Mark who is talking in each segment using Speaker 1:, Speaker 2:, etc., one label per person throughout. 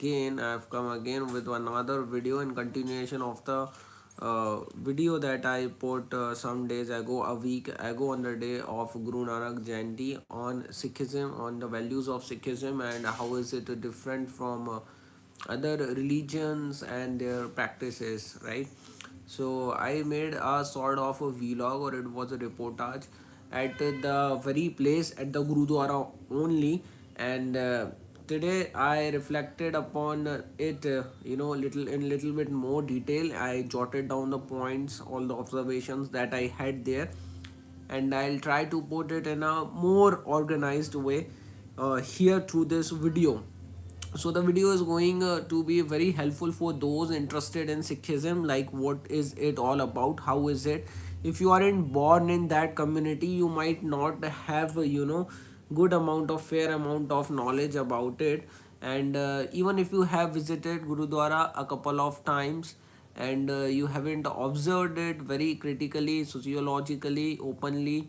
Speaker 1: again. I've come again with another video in continuation of the video that I put some days ago, a week ago, on the day of Guru Nanak Jayanti, on Sikhism, on the values of Sikhism and how is it different from other religions and their practices, right? So I made a sort of a vlog, or it was a reportage at the very place, at the Gurudwara only. And today I reflected upon it, little bit more detail. I jotted down the points, all the observations that I had there, and I'll try to put it in a more organized way here through this video. So the video is going to be very helpful for those interested in Sikhism, like what is it all about, how is it. If you aren't born in that community, you might not have good amount of fair amount of knowledge about it. And even if you have visited Gurudwara a couple of times, and you haven't observed it very critically, sociologically, openly,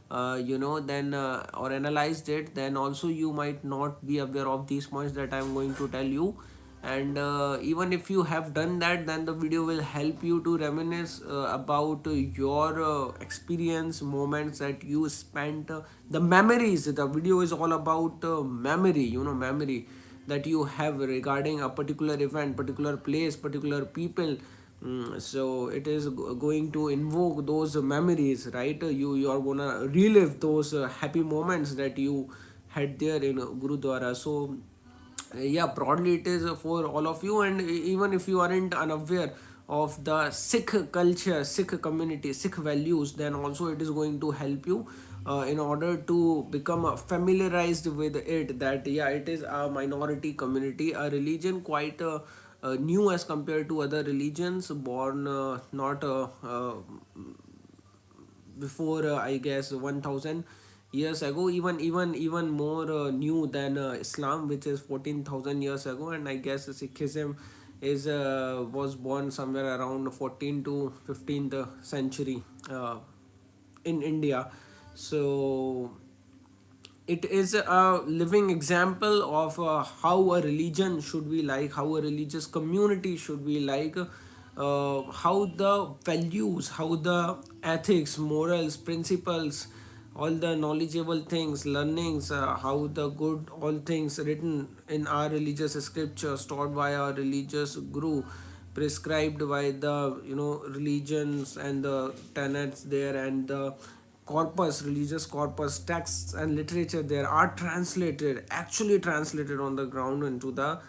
Speaker 1: then or analyzed it, then also you might not be aware of these points that I'm going to tell you. And even if you have done that, then the video will help you to reminisce about your experience, moments that you spent, the memories. The video is all about memory, memory that you have regarding a particular event, particular place, particular people. So it is going to invoke those memories, right? You are gonna relive those happy moments that you had there in Gurudwara. So yeah, broadly it is for all of you. And even if you aren't unaware of the Sikh culture, Sikh community, Sikh values, then also it is going to help you in order to become familiarized with it, that yeah, it is a minority community, a religion quite new as compared to other religions, born not before I guess 1000 years ago, even more new than Islam, which is 14,000 years ago. And I guess Sikhism is was born somewhere around 14th to 15th century in India. So it is a living example of how a religion should be like, how a religious community should be like, how the values, how the ethics, morals, principles, all the knowledgeable things, learnings, how the good, all things written in our religious scriptures, taught by our religious guru, prescribed by the religions and the tenets there, and the corpus, religious corpus, texts and literature there are translated, actually translated on the ground into the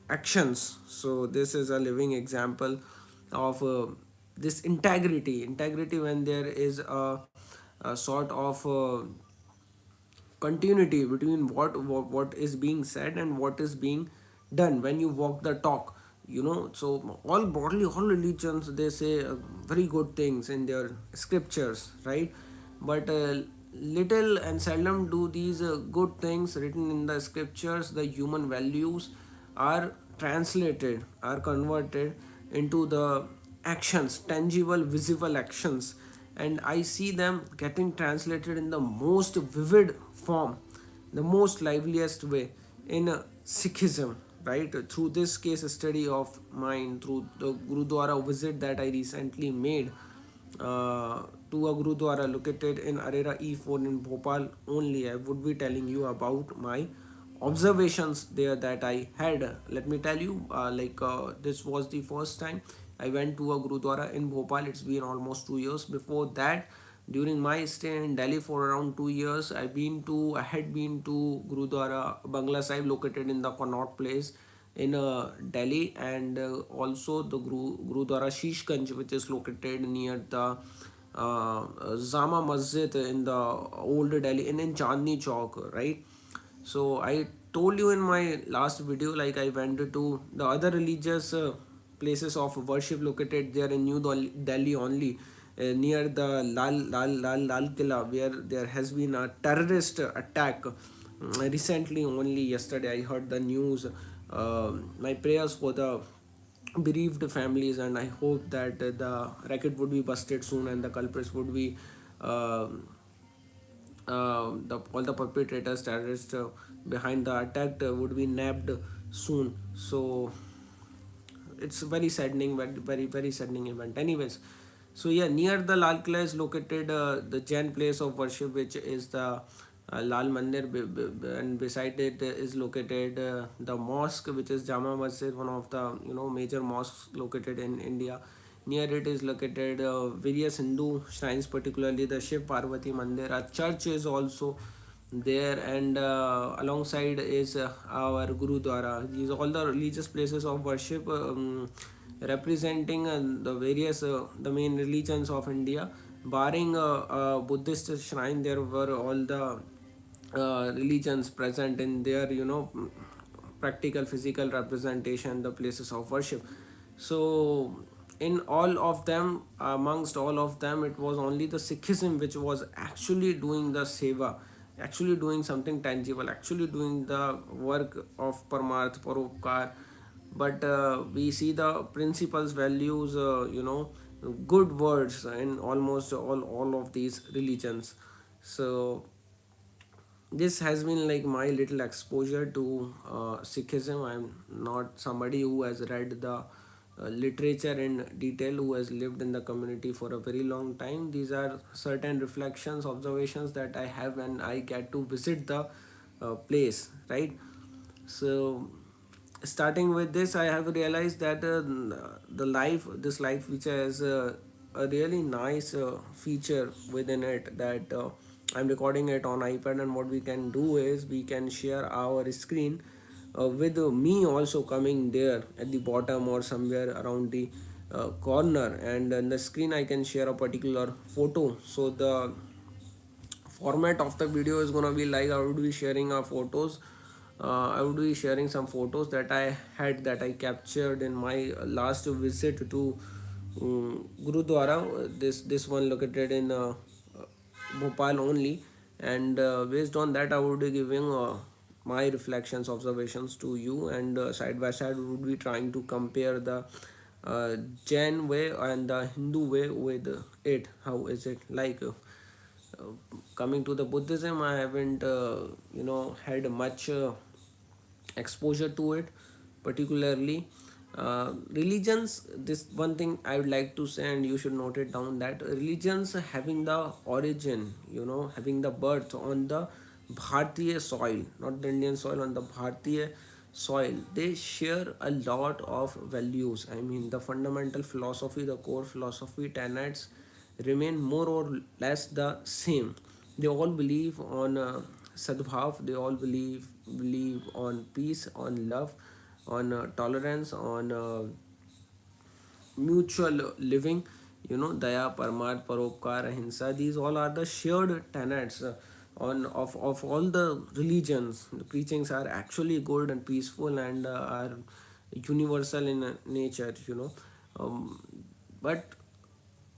Speaker 1: actions. So this is a living example of this integrity when there is a sort of continuity between what is being said and what is being done when you walk the talk. So all broadly, all religions, they say very good things in their scriptures, right? But little and seldom do these good things written in the scriptures, the human values, are translated, are converted into the actions, tangible, visible actions. And I see them getting translated in the most vivid form, the most liveliest way, in Sikhism, right? Through this case study of mine, through the Gurudwara visit that I recently made to a Gurudwara located in Arera E4 in Bhopal only, I would be telling you about my observations there that I had. Let me tell you, this was the first time I went to a Gurudwara in Bhopal. It's been almost 2 years. Before that, during my stay in Delhi for around 2 years, I had been to Gurudwara Bangla Sahib, located in the Connaught Place in Delhi, and also the Gurudwara Shishganj, which is located near the Zama Masjid in the old Delhi, in Chandni Chowk, right? So I told you in my last video, like I went to the other religious places of worship located there in New Delhi only, near the Lal Killa, where there has been a terrorist attack. Recently, only yesterday, I heard the news. My prayers for the bereaved families, and I hope that the racket would be busted soon and the culprits would be uh, all the perpetrators, terrorists behind the attack would be nabbed soon. So it's very saddening, but very saddening event. Anyways, so yeah, near the Lal Killa is located the Jain place of worship, which is the Lal Mandir, and beside it is located the mosque, which is Jama Masjid, one of the major mosques located in India. Near it is located various Hindu shrines, particularly the Shiv Parvati Mandir. A church is also there, and alongside is our Gurudwara. These are all the religious places of worship, representing the various the main religions of India. Barring Buddhist shrine, there were all the religions present in their practical physical representation, the places of worship. So in all of them, amongst all of them, it was only the Sikhism which was actually doing the seva, actually doing something tangible, actually doing the work of parmarth paropkar. But we see the principles, values, good words in almost all of these religions. So this has been like my little exposure to Sikhism. I'm not somebody who has read the literature in detail, who has lived in the community for a very long time. These are certain reflections, observations that I have when I get to visit the place, right? So starting with this, I have realized that this life which has a really nice feature within it, that I'm recording it on iPad, and what we can do is we can share our screen with me also coming there at the bottom or somewhere around the corner, and in the screen I can share a particular photo. So the format of the video is gonna be like I would be sharing photos. I would be sharing some photos that I had, that I captured in my last visit to Gurudwara. This one located in Bhopal only, and based on that, I would be giving my reflections, observations to you, and side by side, we would be trying to compare the Jain way and the Hindu way with it. How is it like? Coming to the Buddhism, I haven't had much exposure to it, particularly religions. This one thing I would like to say, and you should note it down, that religions having the origin, having the birth on the Bharatiya soil, not the Indian soil, on the Bharatiya soil, they share a lot of values. I mean, the fundamental philosophy, the core philosophy tenets remain more or less the same. They all believe on sadbhav, they all believe on peace, on love, on tolerance, on mutual living, daya, parmat, paropkar, ahimsa. These all are the shared tenets on of all the religions. The preachings are actually good and peaceful, and are universal in nature, um, but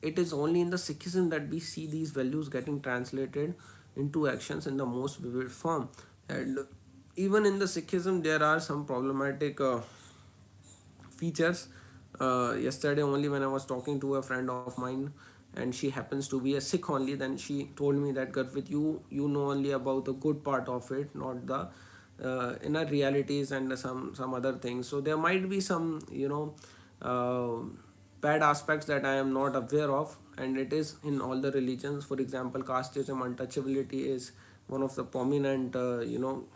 Speaker 1: it is only in the Sikhism that we see these values getting translated into actions in the most vivid form. And even in the Sikhism, there are some problematic features. Yesterday, only when I was talking to a friend of mine, and she happens to be a Sikh only, then she told me that, Garvit, you know only about the good part of it, not the inner realities and some other things. So there might be some bad aspects that I am not aware of, and it is in all the religions. For example, casteism, untouchability is one of the prominent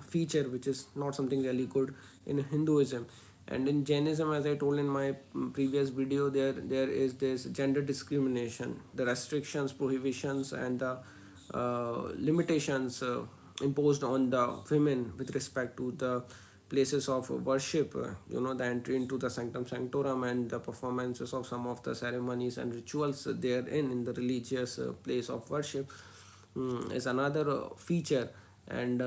Speaker 1: feature, which is not something really good in Hinduism. And in Jainism, as I told in my previous video, there is this gender discrimination, the restrictions, prohibitions, and the limitations imposed on the women with respect to the places of worship, the entry into the sanctum sanctorum, and the performances of some of the ceremonies and rituals therein, in the religious place of worship, is another feature. And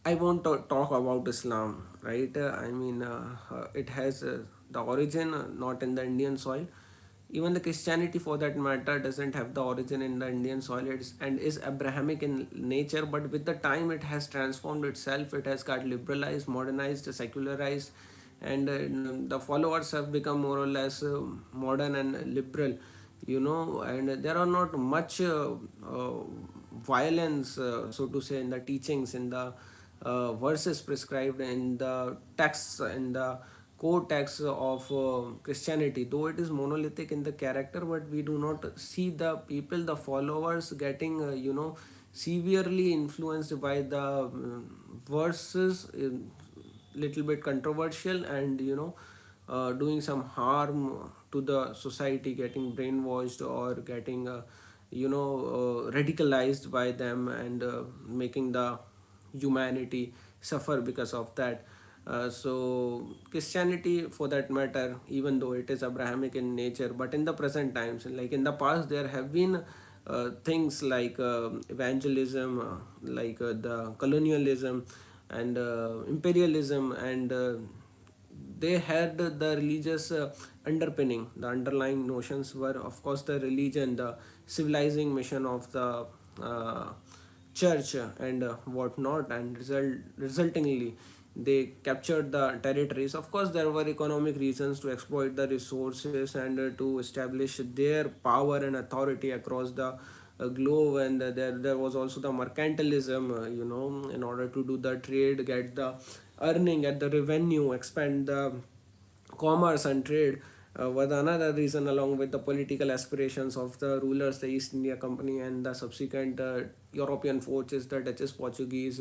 Speaker 1: I won't talk about Islam, right? I mean, it has the origin not in the Indian soil. Even the Christianity, for that matter, doesn't have the origin in the Indian soil. And is Abrahamic in nature, but with the time, it has transformed itself. It has got liberalized, modernized, secularized, and the followers have become more or less modern and liberal, and there are not much violence, so to say, in the teachings, in the verses prescribed in the texts, in the core texts of Christianity, though it is monolithic in the character, but we do not see the people, the followers, getting severely influenced by the verses, little bit controversial, and doing some harm to the society, getting brainwashed or getting radicalized by them, and making the humanity suffer because of that. So Christianity, for that matter, even though it is Abrahamic in nature, but in the present times, like in the past, there have been things like evangelism, the colonialism and imperialism, and they had the religious underpinning. The underlying notions were, of course, the religion, the civilizing mission of the church, and whatnot, and resultingly they captured the territories. Of course, there were economic reasons to exploit the resources, and to establish their power and authority across the globe. And there was also the mercantilism, in order to do the trade, get the earning, get the revenue, expand the commerce and trade, was another reason, along with the political aspirations of the rulers, the East India Company, and the subsequent European forces, the Dutch, Portuguese,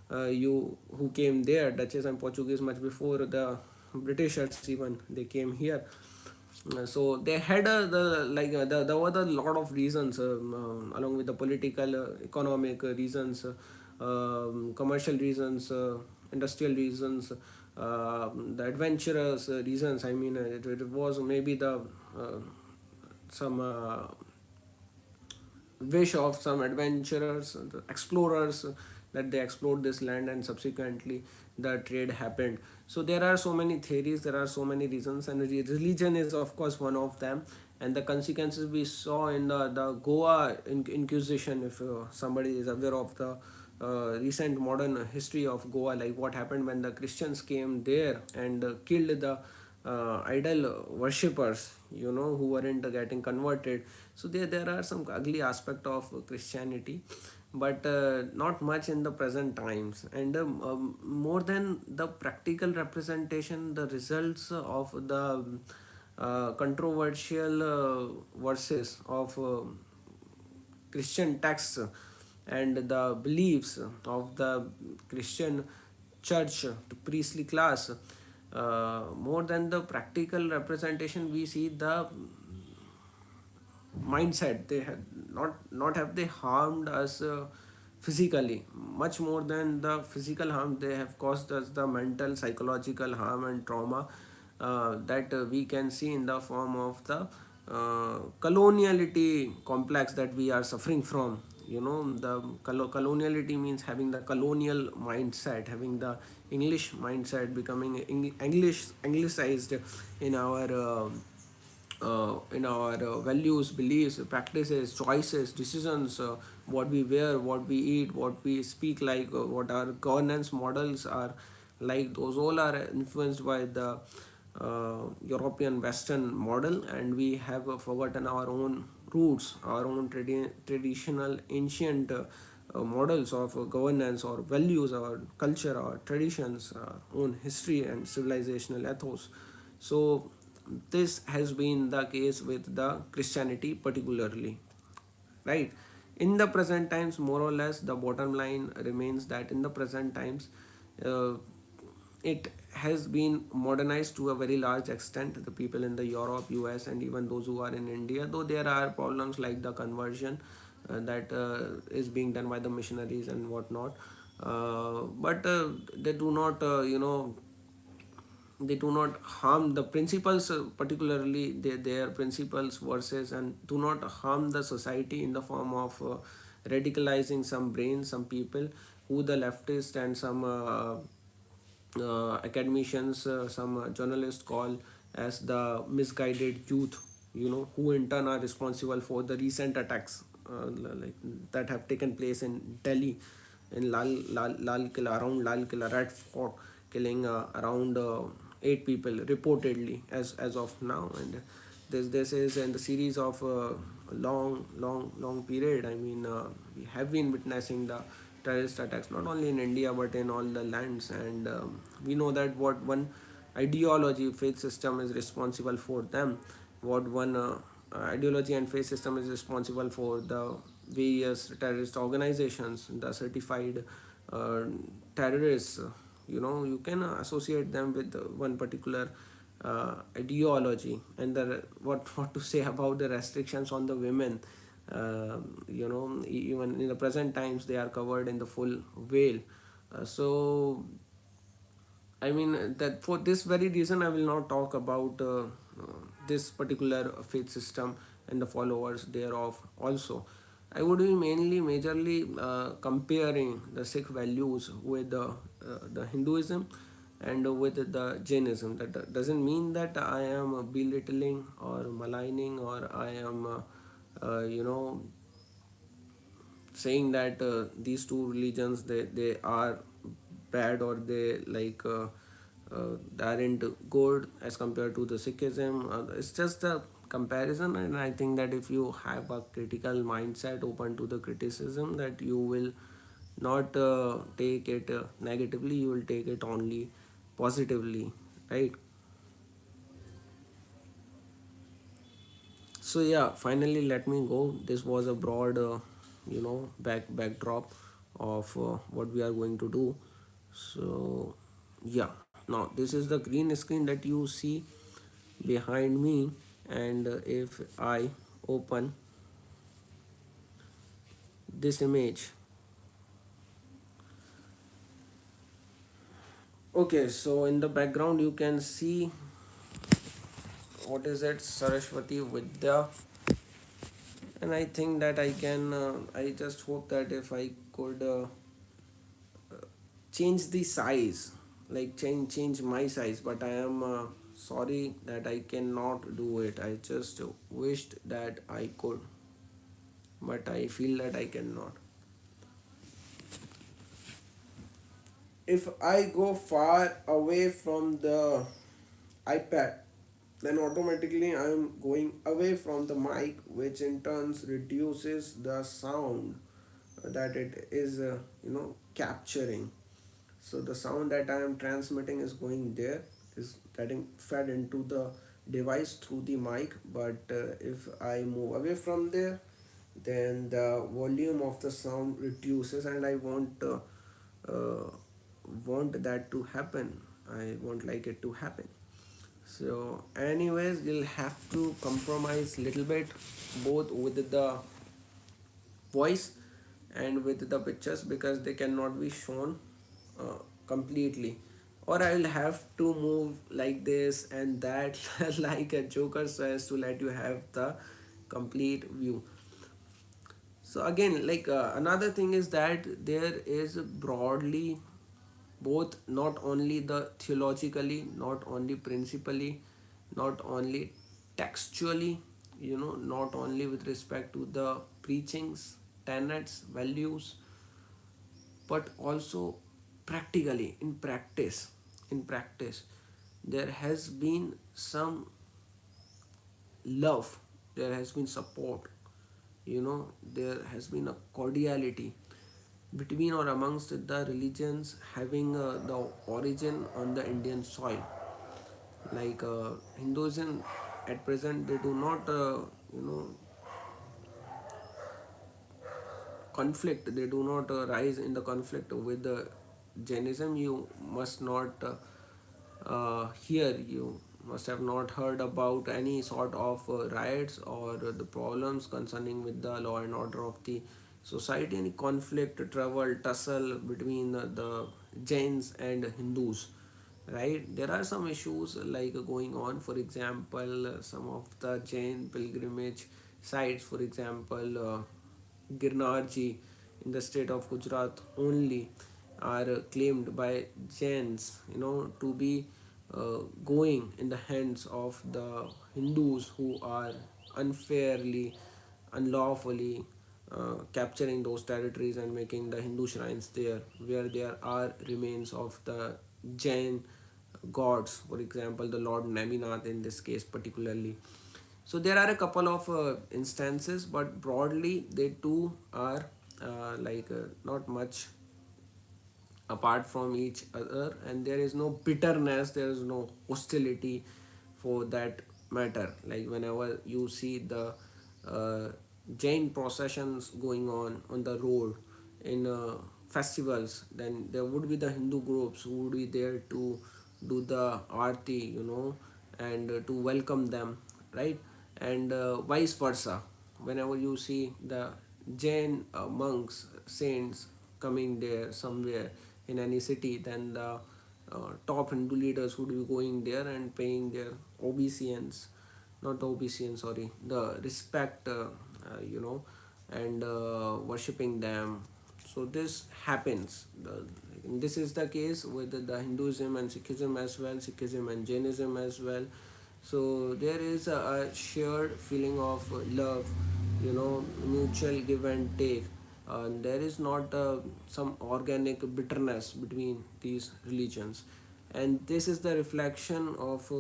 Speaker 1: who came there, Dutch and Portuguese, much before the Britishers even they came here. So they had there were a lot of reasons, along with the political, economic reasons, commercial reasons, industrial reasons, the adventurous reasons. I mean, it was maybe the some wish of some adventurers, the explorers, that they explored this land, and subsequently the trade happened. So there are so many theories, there are so many reasons, and religion is of course one of them. And the consequences we saw in the Goa Inquisition, if somebody is aware of the recent modern history of Goa, like what happened when the Christians came there and killed the idol worshippers, who weren't getting converted. So there are some ugly aspect of Christianity, but not much in the present times. And more than the practical representation, the results of the controversial verses of Christian texts and the beliefs of the Christian church, the priestly class, more than the practical representation, we see the mindset. They have not have they harmed us physically, much more than the physical harm. They have caused us the mental, psychological harm and trauma, that we can see in the form of the coloniality complex that we are suffering from. The coloniality means having the colonial mindset, having the English mindset, becoming anglicized in our values, beliefs, practices, choices, decisions, what we wear, what we eat, what we speak, like what our governance models are like. Those all are influenced by the European Western model, and we have forgotten our own roots, our own traditional ancient models of governance or values, our culture, our traditions, our own history and civilizational ethos. So this has been the case with the Christianity particularly, right? In the present times, more or less, the bottom line remains that in the present times, uh, it has been modernized to a very large extent. The people in the Europe, US, and even those who are in India, though there are problems like the conversion that is being done by the missionaries and whatnot, but they do not harm the principles, particularly their principles versus, and do not harm the society in the form of radicalizing some brains, some people who the leftists and some academicians, some journalists call as the misguided youth, who in turn are responsible for the recent attacks, like that have taken place in Delhi, in Lal Killa, around Lal Killa, Red Fort, killing around 8 people reportedly as of now. And this is in the series of long period. I mean, we have been witnessing the terrorist attacks, not only in India but in all the lands. And we know that what one ideology, faith system is responsible for them, what one ideology and faith system is responsible for the various terrorist organizations, the certified uh, terrorists. You can associate them with one particular ideology. And what to say about the restrictions on the women. Even in the present times they are covered in the full veil. So I mean that for this very reason I will not talk about this particular faith system and the followers thereof also. I would be mainly majorly comparing the Sikh values with the Hinduism and with the Jainism. That doesn't mean that I am belittling or maligning, or I am uh, you know saying that these two religions, they are bad, or they aren't good as compared to the Sikhism. It's just a comparison, and I think that if you have a critical mindset open to the criticism, that you will not take it negatively, you will take it only positively, right? So yeah, finally let me go. This was a broad backdrop of what we are going to do. So yeah, now this is the green screen that you see behind me. And if I open this image, okay, so in the background you can see, what is it, Saraswati Vidya. And I think that I just hope that if I could change the size, like change my size, but I am sorry that I cannot do it. I just wished that I could, but I feel that I cannot. If I go far away from the iPad, then automatically I am going away from the mic, which in turns reduces the sound that it is capturing. So the sound that I am transmitting is going there, is getting fed into the device through the mic. But if I move away from there, then the volume of the sound reduces, and I uh, want that to happen. I won't like it to happen. So anyways, we'll have to compromise little bit, both with the voice and with the pictures, because they cannot be shown uh, completely, or I will have to move like this and that like a joker, so as to let you have the complete view. So again, another thing is that there is broadly both, not only the theologically, not only principally, not only textually, not only with respect to the preachings, tenets, values, but also practically, in practice there has been some love, there has been support, there has been a cordiality between or amongst the religions having the origin on the Indian soil. Hinduism at present, they do not you know conflict, they do not rise in the conflict with the Jainism. You must not hear, you must have not heard about any sort of riots or the problems concerning with the law and order of the society, any conflict, trouble, tussle between the Jains and Hindus, right? There are some issues going on. For example, some of the Jain pilgrimage sites, for example, Girnarji in the state of Gujarat only, are claimed by Jains, to be going in the hands of the Hindus, who are unfairly, unlawfully capturing those territories and making the Hindu shrines there, where there are remains of the Jain gods, for example, the Lord Neminath in this case particularly. So there are a couple of instances, but broadly they too are not much apart from each other, and there is no bitterness, there is no hostility for that matter. Like whenever you see the uh, Jain processions going on the road in festivals, then there would be the Hindu groups who would be there to do the aarti, and to welcome them, right? And vice versa. Whenever you see the Jain monks, saints coming there somewhere in any city, then the top Hindu leaders would be going there and paying their obeisance, not the obeisance, sorry, the respect, and worshipping them. So this happens. This is the case with the Hinduism and Sikhism as well, Sikhism and Jainism as well. So there is a shared feeling of love, mutual give and take. There is not some organic bitterness between these religions, and this is the reflection of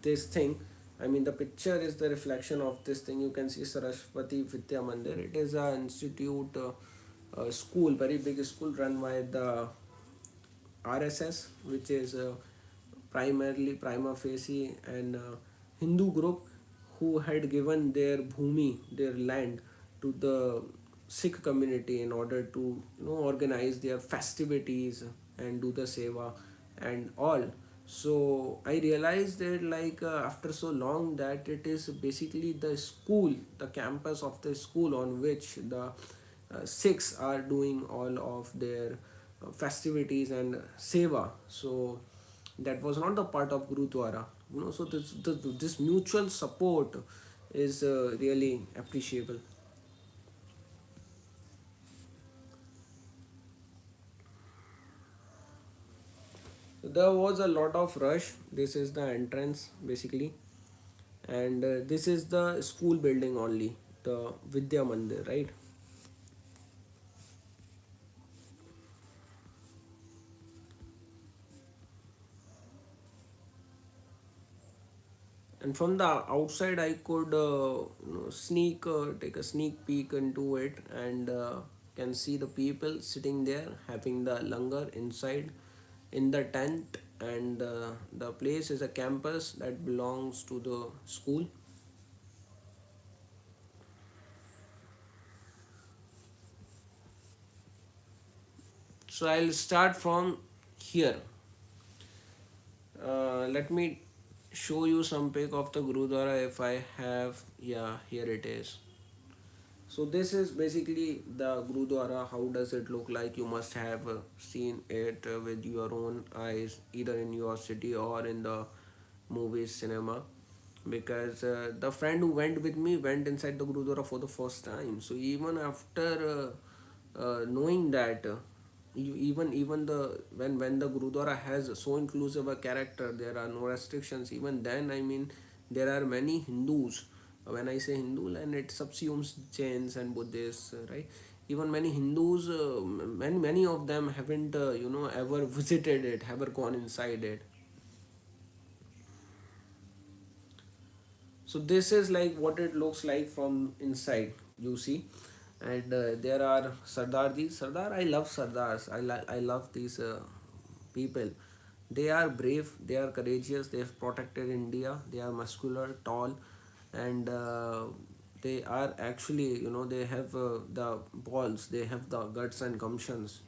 Speaker 1: this thing. I mean, the picture is the reflection of this thing. You can see Saraswati Vidya Mandir. It is an institute, school, very big school run by the RSS, which is primarily prima facie an Hindu group who had given their bhumi, their land, to the Sikh community in order to organize their festivities and do the seva and all. So I realized that, like, after so long, that it is basically the school, the campus of the school on which the Sikhs are doing all of their festivities and seva. So that was not the part of Gurudwara. So this mutual support is really appreciable. So there was a lot of rush. This is the entrance basically, and this is the school building only, the Vidya Mandir, right? And from the outside I could sneak take a sneak peek into it, and can see the people sitting there having the langar inside in the tent. And the place is a campus that belongs to the school. So I'll start from here. Let me show you some pic of the Gurudwara if I have. Yeah, here it is. So this is basically the Gurudwara. How does it look like? You must have seen it with your own eyes, either in your city or in the movies cinema. Because the friend who went with me went inside the Gurudwara for the first time. So even after knowing that, even the when the Gurudwara has so inclusive a character, there are no restrictions. Even then, I mean, there are many Hindus. When I say Hindu, and it subsumes Jains and Buddhists, right? Even many Hindus, many of them haven't ever visited it, ever gone inside it. So this is like what it looks like from inside, you see. And there are Sardarji. Sardar, I love Sardars. I love these people. They are brave, they are courageous, they have protected India, they are muscular, tall, and they are actually, they have the balls, they have the guts and gumptions.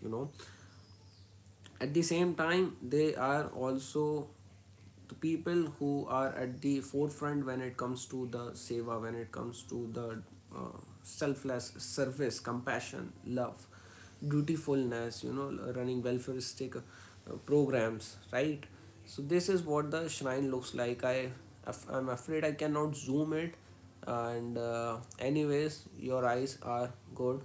Speaker 1: At the same time, they are also the people who are at the forefront when it comes to the seva, when it comes to the selfless service, compassion, love, dutifulness, running welfareistic programs, right? So this is what the shrine looks like. I'm afraid I cannot zoom it, and anyways, your eyes are good.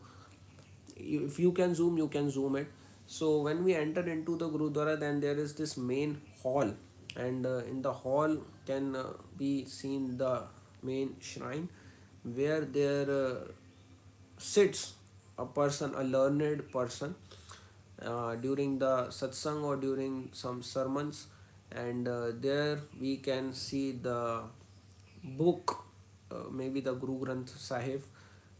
Speaker 1: If you can zoom, you can zoom it. So when we enter into the Gurudwara, then there is this main hall, and in the hall can be seen the main shrine, where there sits a person, a learned person, during the satsang or during some sermons. And there we can see the book, maybe the Guru Granth Sahib,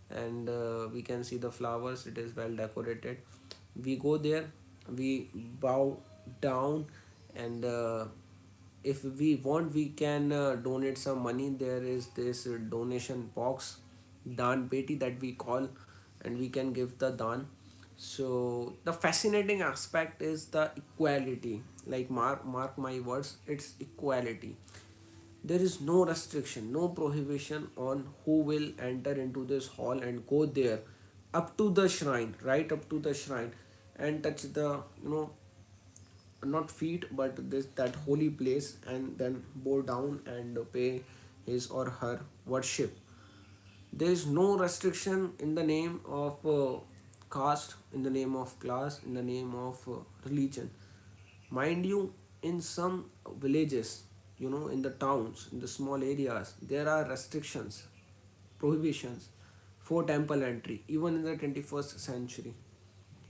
Speaker 1: and we can see the flowers. It is well decorated. We go there, we bow down, and if we want, we can donate some money. There is this donation box, dan peti, that we call, and we can give the dan. So the fascinating aspect is the equality. Like, mark my words, it's equality. There is no restriction, no prohibition on who will enter into this hall and go there up to the shrine, right up to the shrine, and touch the, not feet, but this that holy place, and then bow down and pay his or her worship. There is no restriction in the name of caste, in the name of class, in the name of religion. Mind you, in some villages, in the towns, in the small areas, there are restrictions, prohibitions for temple entry, even in the 21st century.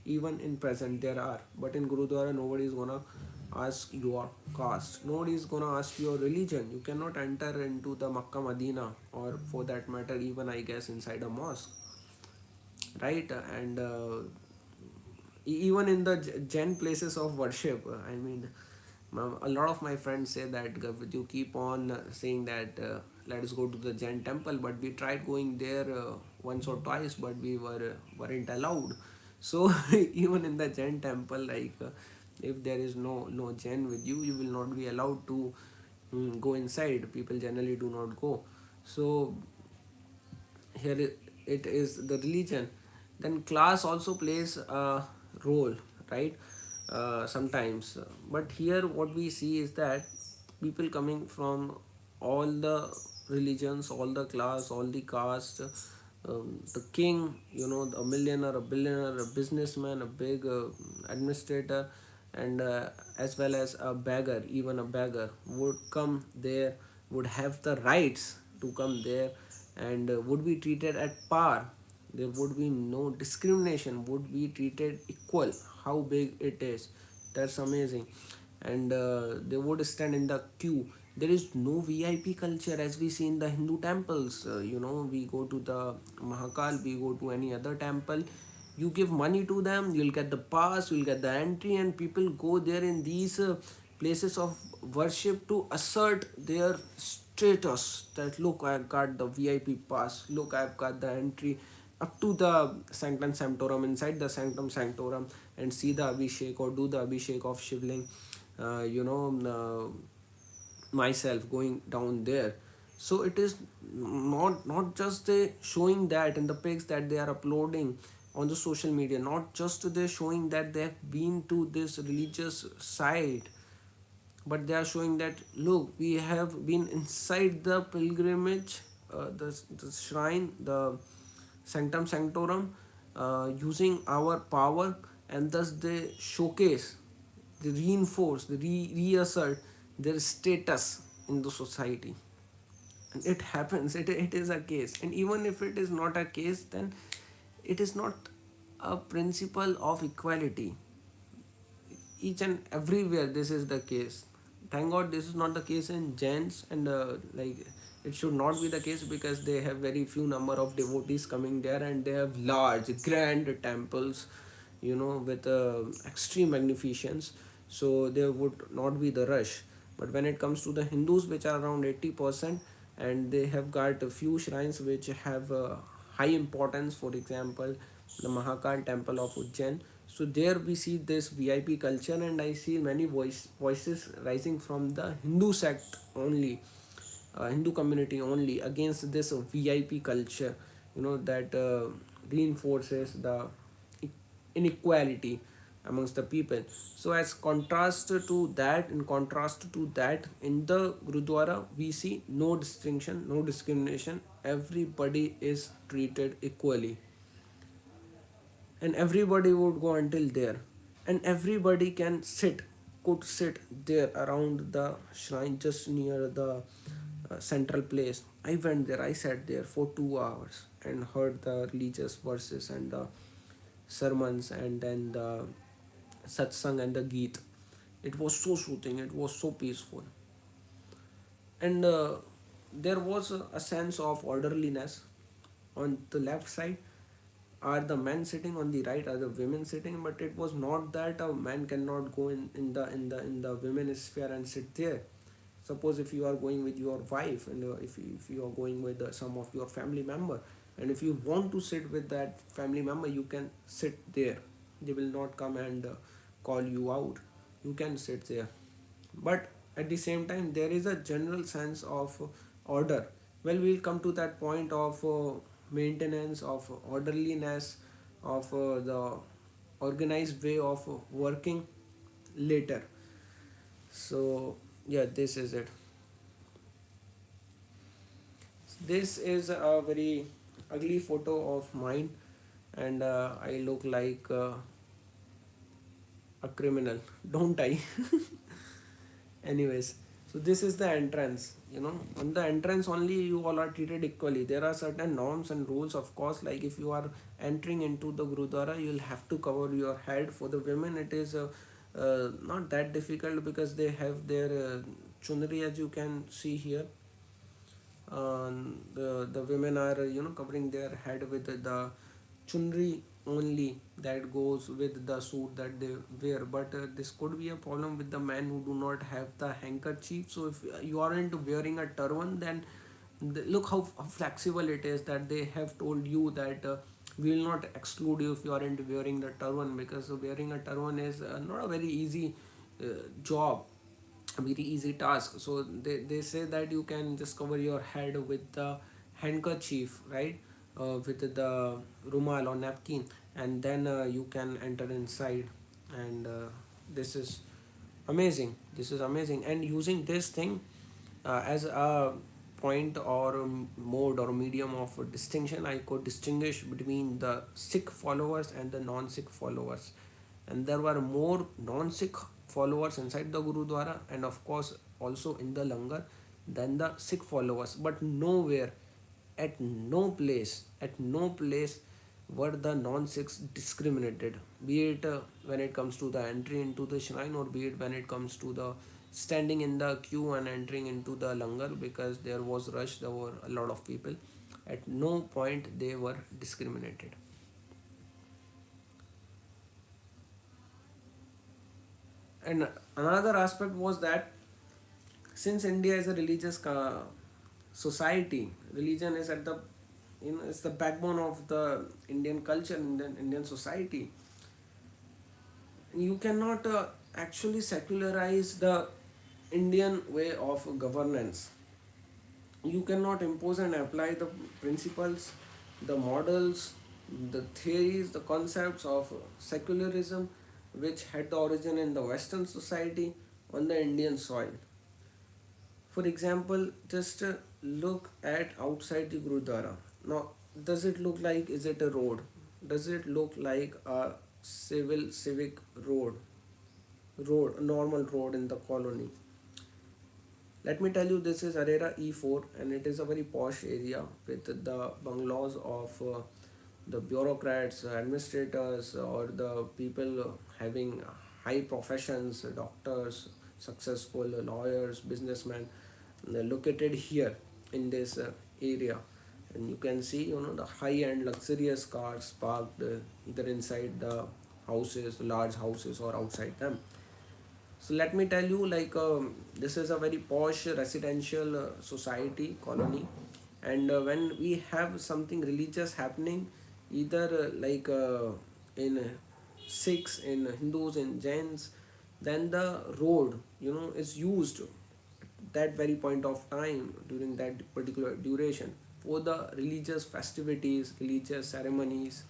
Speaker 1: Even in present there are, but in Gurudwara nobody is gonna ask your caste, nobody is gonna ask your religion. You cannot enter into the Makkah Medina, or for that matter even I guess inside a mosque, right? And even in the Jain places of worship, I mean, a lot of my friends say that, you keep on saying that, let us go to the Jain temple, but we tried going there once or twice, but we weren't allowed. So even in the Jain temple, like, if there is no Jain with you, you will not be allowed to go inside. People generally do not go. So here it is the religion. Then class also plays a role, right? Sometimes, but here what we see is that people coming from all the religions, all the class, all the caste, the king, a millionaire, a billionaire, a businessman, a big administrator, and as well as a beggar, even a beggar would come there, would have the rights to come there, and would be treated at par. There would be no discrimination, would be treated equal. How big it is, that's amazing. And they would stand in the queue. There is no VIP culture as we see in the Hindu temples. We go to the Mahakal, we go to any other temple, you give money to them, you'll get the pass, you'll get the entry, and people go there in these places of worship to assert their status, that look, I've got the VIP pass, look, I've got the entry up to the sanctum sanctorum, inside the sanctum sanctorum, and see the abhishek or do the abhishek of shivling, myself going down there. So it is not just they showing that in the pics that they are uploading on the social media, not just they showing that they have been to this religious site, but they are showing that, look, we have been inside the pilgrimage, the shrine, the sanctum sanctorum, using our power, and thus they showcase, they reinforce, they reassert their status in the society. And it happens, it is a case. And even if it is not a case, then it is not a principle of equality. Each and everywhere this is the case. Thank god this is not the case in Jains, and like, it should not be the case, because they have very few number of devotees coming there, and they have large grand temples, with extreme magnificence. So there would not be the rush. But when it comes to the Hindus, which are around 80%, and they have got a few shrines which have high importance, for example the Mahakal temple of Ujjain. So there we see this VIP culture, and I see many voices rising from the Hindu sect only, Hindu community only, against this VIP culture, that reinforces the inequality amongst the people. So as contrast to that, in contrast to that, in the Gurudwara we see no distinction, no discrimination. Everybody is treated equally, and everybody would go until there, and everybody can sit, could sit there around the shrine, just near the central place. I went there, I sat there for 2 hours and heard the religious verses and the sermons, and then the satsang and the geet. It was so soothing, it was so peaceful. And there was a sense of orderliness on the left side. are the men sitting on the right, are the women sitting, but it was not that a man cannot go in the women sphere and sit there. Suppose if you are going with your wife, and if you are going with some of your family member, and if you want to sit with that family member, you can sit there. They will not come and call you out. You can sit there. But at the same time, there is a general sense of order. Well, we'll come to that point of maintenance, of orderliness, of the organized way of working later. So yeah, this is it. This is a very ugly photo of mine, and I look like a criminal, don't I? Anyways, so this is the entrance. On the entrance only, you all are treated equally. There are certain norms and rules, of course. Like if you are entering into the Gurudwara, you'll have to cover your head. For the women, it is not that difficult because they have their chunri, as you can see here. The women are covering their head with the chunri only, that goes with the suit that they wear. But this could be a problem with the men who do not have the handkerchief. So if you aren't wearing a turban, then look how flexible it is, that they have told you that we will not exclude you if you aren't wearing the turban, because wearing a turban is not a very easy job, a very easy task. So they say that you can just cover your head with the handkerchief, right? With the rumal or napkin, and then you can enter inside. And this is amazing. This is amazing. And using this thing as a point or mode or medium of distinction, I could distinguish between the Sikh followers and the non-Sikh followers. And there were more non-Sikh followers inside the Gurudwara, and of course also in the langar, than the Sikh followers. But nowhere, at no place were the non-Sikhs discriminated, be it when it comes to the entry into the shrine, or be it when it comes to the standing in the queue and entering into the langar, because there was rush, there were a lot of people. At no point they were discriminated. And another aspect was that since India is a religious society, religion is at the it's the backbone of the Indian culture, Indian society. You cannot actually secularize the Indian way of governance. You cannot impose and apply the principles, the models, the theories, the concepts of secularism, which had the origin in the Western society, on the Indian soil. For example, just look at outside the Gurudwara. Now, does it look like, is it a road? Does it look like a civic road, a normal road in the colony? Let me tell you, this is Arera E4, and it is a very posh area with the bungalows of the bureaucrats, administrators, or the people having high professions, doctors, successful lawyers, businessmen, located here in this area. And you can see, the high-end luxurious cars parked either inside the houses, large houses, or outside them. So let me tell you, like this is a very posh residential society colony, and when we have something religious happening, either in Sikhs, in Hindus, in Jains, then the road, is used that very point of time during that particular duration for the religious festivities, religious ceremonies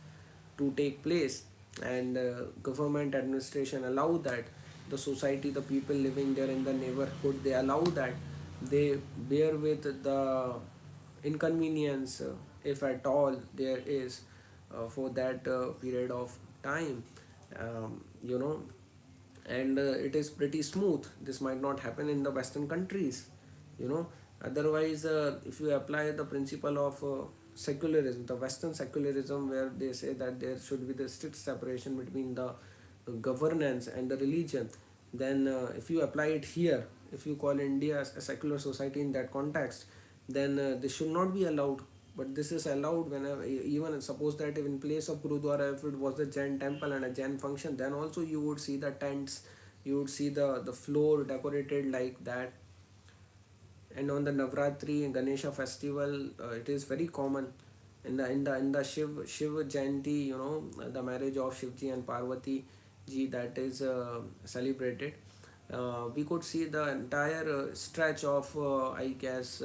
Speaker 1: to take place. And government administration allow that, the society, the people living there in the neighborhood, they allow that, they bear with the inconvenience, if at all there is, for that period of time. um, you know and it is pretty smooth. This might not happen in the Western countries. you know Otherwise, if you apply the principle of secularism, the Western secularism, where they say that there should be the strict separation between the governance and the religion, then if you apply it here, if you call India as a secular society in that context, then this should not be allowed. but this is allowed whenever, even suppose that if in place of Gurudwara, if it was a Jain temple and a Jain function, then also you would see the tents, you would see the floor decorated like that. And on the Navratri and Ganesha festival, it is very common. In the Shiv Jayanti, the marriage of Shivji and Parvati ji, that is celebrated. We could see the entire stretch of, I guess,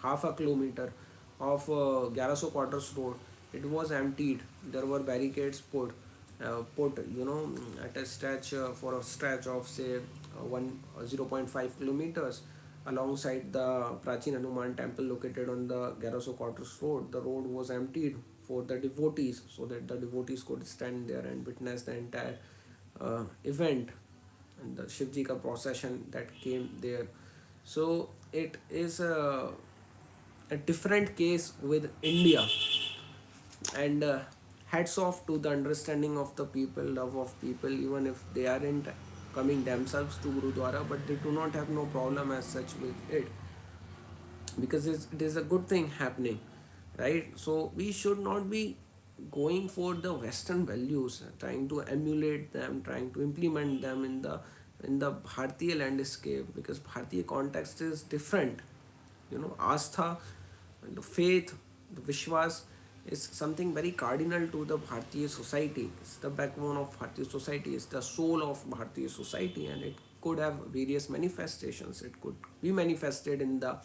Speaker 1: half a kilometer of 1100 quarters road. It was emptied. There were barricades put, at a stretch, for a stretch of say 0.5 kilometers alongside the Prachin Hanuman temple located on the 1100 quarters road. The road was emptied for the devotees, so that the devotees could stand there and witness the entire event and the Shivji ka procession that came there. So it is a different case with India, and hats off to the understanding of the people, love of people, even if they aren't coming themselves to Gurudwara, but they do not have no problem as such with it, because it is a good thing happening, right? So we should not be going for the Western values, trying to emulate them, trying to implement them in the Bharatiya landscape, because Bharatiya context is different. Astha, the faith, the Vishwas is something very cardinal to the Bharatiya society. It's the backbone of Bharatiya society, it's the soul of Bharatiya society, and it could have various manifestations. It could be manifested in the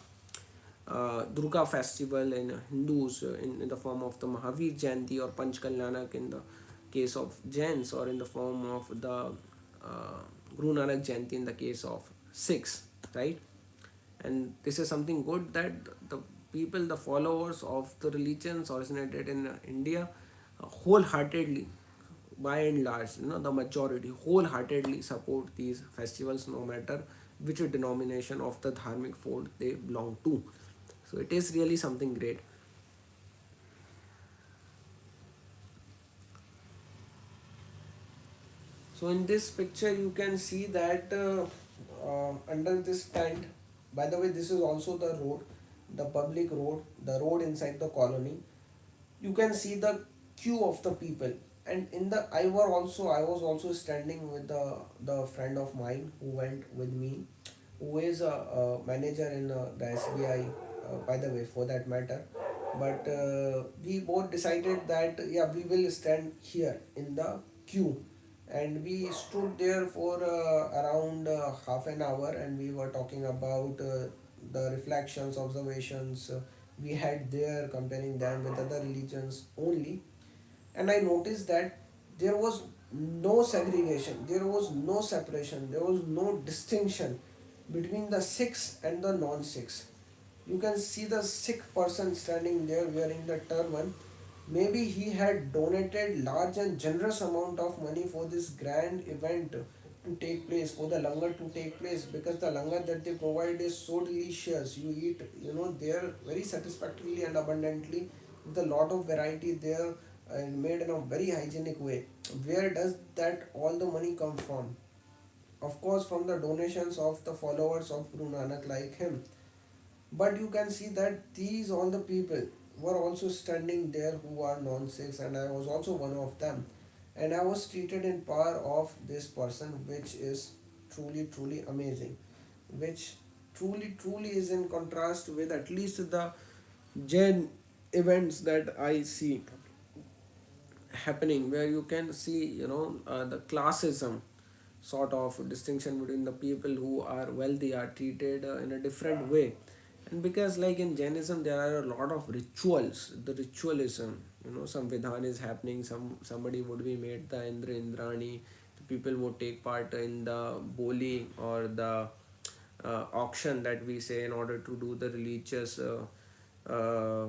Speaker 1: Durga festival in Hindus, in the form of the Mahavir Jayanti or Panch Kalyanak in the case of Jains, or in the form of the Guru Nanak Jayanti in the case of Sikhs, right? And this is something good, that the people, the followers of the religions originated in India, wholeheartedly, by and large, the majority wholeheartedly support these festivals, no matter which denomination of the dharmic fold they belong to. So it is really something great. So in this picture, you can see that under this tent, by the way, this is also the road, the public road, the road inside the colony. You can see the queue of the people, and in the I was also standing with the friend of mine who went with me, who is a manager in the SBI, by the way, for that matter. But we both decided that, yeah, we will stand here in the queue, and we stood there for around half an hour, and we were talking about the reflections, observations we had there, comparing them with other religions only. And I noticed that there was no segregation, there was no separation, there was no distinction between the Sikhs and the non-Sikhs. You can see the Sikh person standing there wearing the turban. Maybe he had donated large and generous amount of money for this grand event to take place, for the langar to take place, because the langar that they provide is so delicious. You eat, there very satisfactorily and abundantly, with a lot of variety there, and made in a very hygienic way. Where does that all the money come from? Of course, from the donations of the followers of Guru Nanak like him. But you can see that these all the people were also standing there who are non-Sikhs, and I was also one of them. And I was treated in power of this person, which is truly, truly amazing. Which truly, truly is in contrast with at least the Jain events that I see happening, where you can see, the classism sort of distinction between the people who are wealthy are treated in a different way. And because like in Jainism there are a lot of rituals, the ritualism, some vidhan is happening, somebody would be made the Indra Indrani, the people would take part in the boli or the auction that we say, in order to do the religious uh,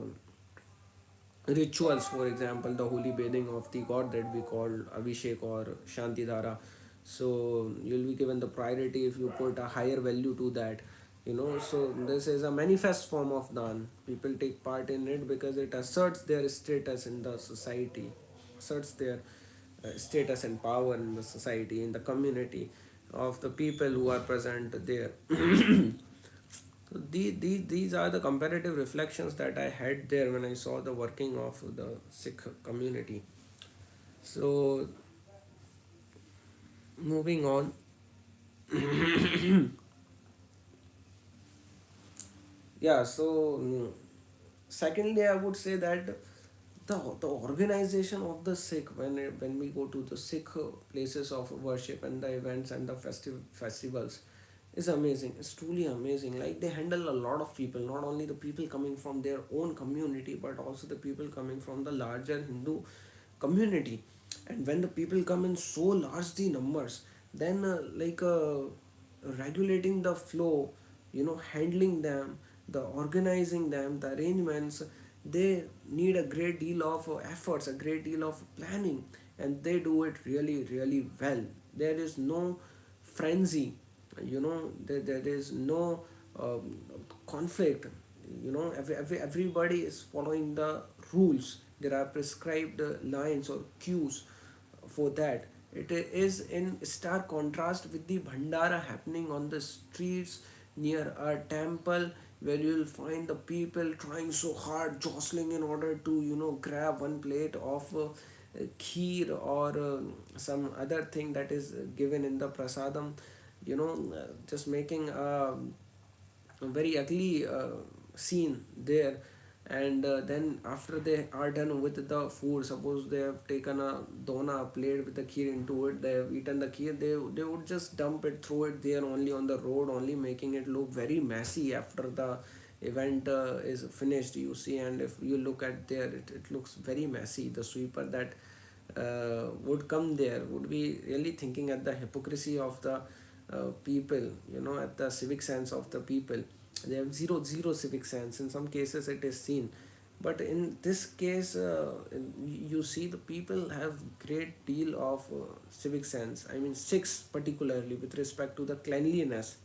Speaker 1: rituals. For example, the holy bathing of the god that we call Abhishek or Shantidhara. So you'll be given the priority if you put a higher value to that. So this is a manifest form of dan. People take part in it because it asserts their status in the society, asserts their status and power in the society, in the community of the people who are present there. So these are the comparative reflections that I had there when I saw the working of the Sikh community. So moving on, yeah. So secondly, I would say that the organization of the Sikh, when we go to the Sikh places of worship and the events and the festivals, is amazing. It's truly amazing. Like they handle a lot of people, not only the people coming from their own community, but also the people coming from the larger Hindu community. And when the people come in so large numbers, then regulating the flow, handling them, the organizing them, the arrangements, they need a great deal of efforts, a great deal of planning, and they do it really, really well. There is no frenzy, there is no conflict. Everybody is following the rules. There are prescribed lines or cues for that. It is in stark contrast with the bhandara happening on the streets near a temple, where you will find the people trying so hard, jostling in order to grab one plate of kheer or some other thing that is given in the prasadam. Just making a very ugly scene there. And then after they are done with the food, suppose they have taken a dona, a plate with the kheer into it, they have eaten the kheer, they would just dump it, throw it there only on the road only, making it look very messy after the event is finished, you see. And if you look at there, it looks very messy. The sweeper that would come there would be really thinking at the hypocrisy of the people, at the civic sense of the people. They have zero civic sense. In some cases it is seen, but in this case, you see the people have great deal of civic sense. I mean, Sikhs particularly, with respect to the cleanliness.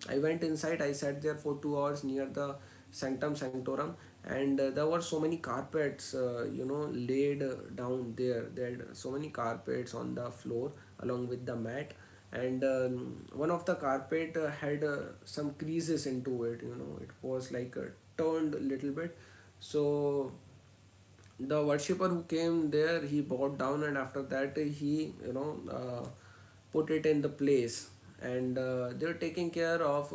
Speaker 1: I went inside, I sat there for 2 hours near the Sanctum Sanctorum, and there were so many carpets, laid down there. There had so many carpets on the floor along with the mat, and one of the carpet had some creases into it. It was like turned a little bit. So the worshipper who came there, he bowed down, and after that he put it in the place. And they're taking care of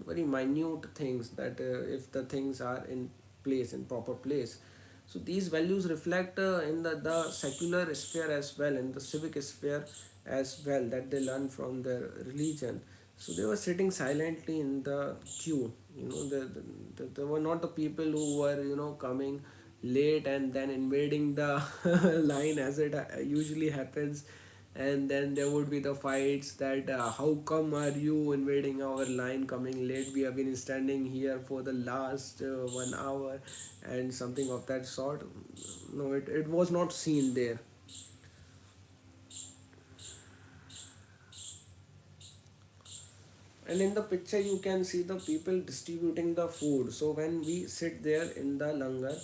Speaker 1: very minute things, that if the things are in place, in proper place. So these values reflect in the secular sphere as well, in the civic sphere as well, that they learn from their religion. So they were sitting silently in the queue. They were not the people who were coming late and then invading the line, as it usually happens. And then there would be the fights, that how come are you invading our line, coming late, we have been standing here for the last 1 hour, and something of that sort. No, it was not seen there. And in the picture you can see the people distributing the food. So when we sit there in the langar,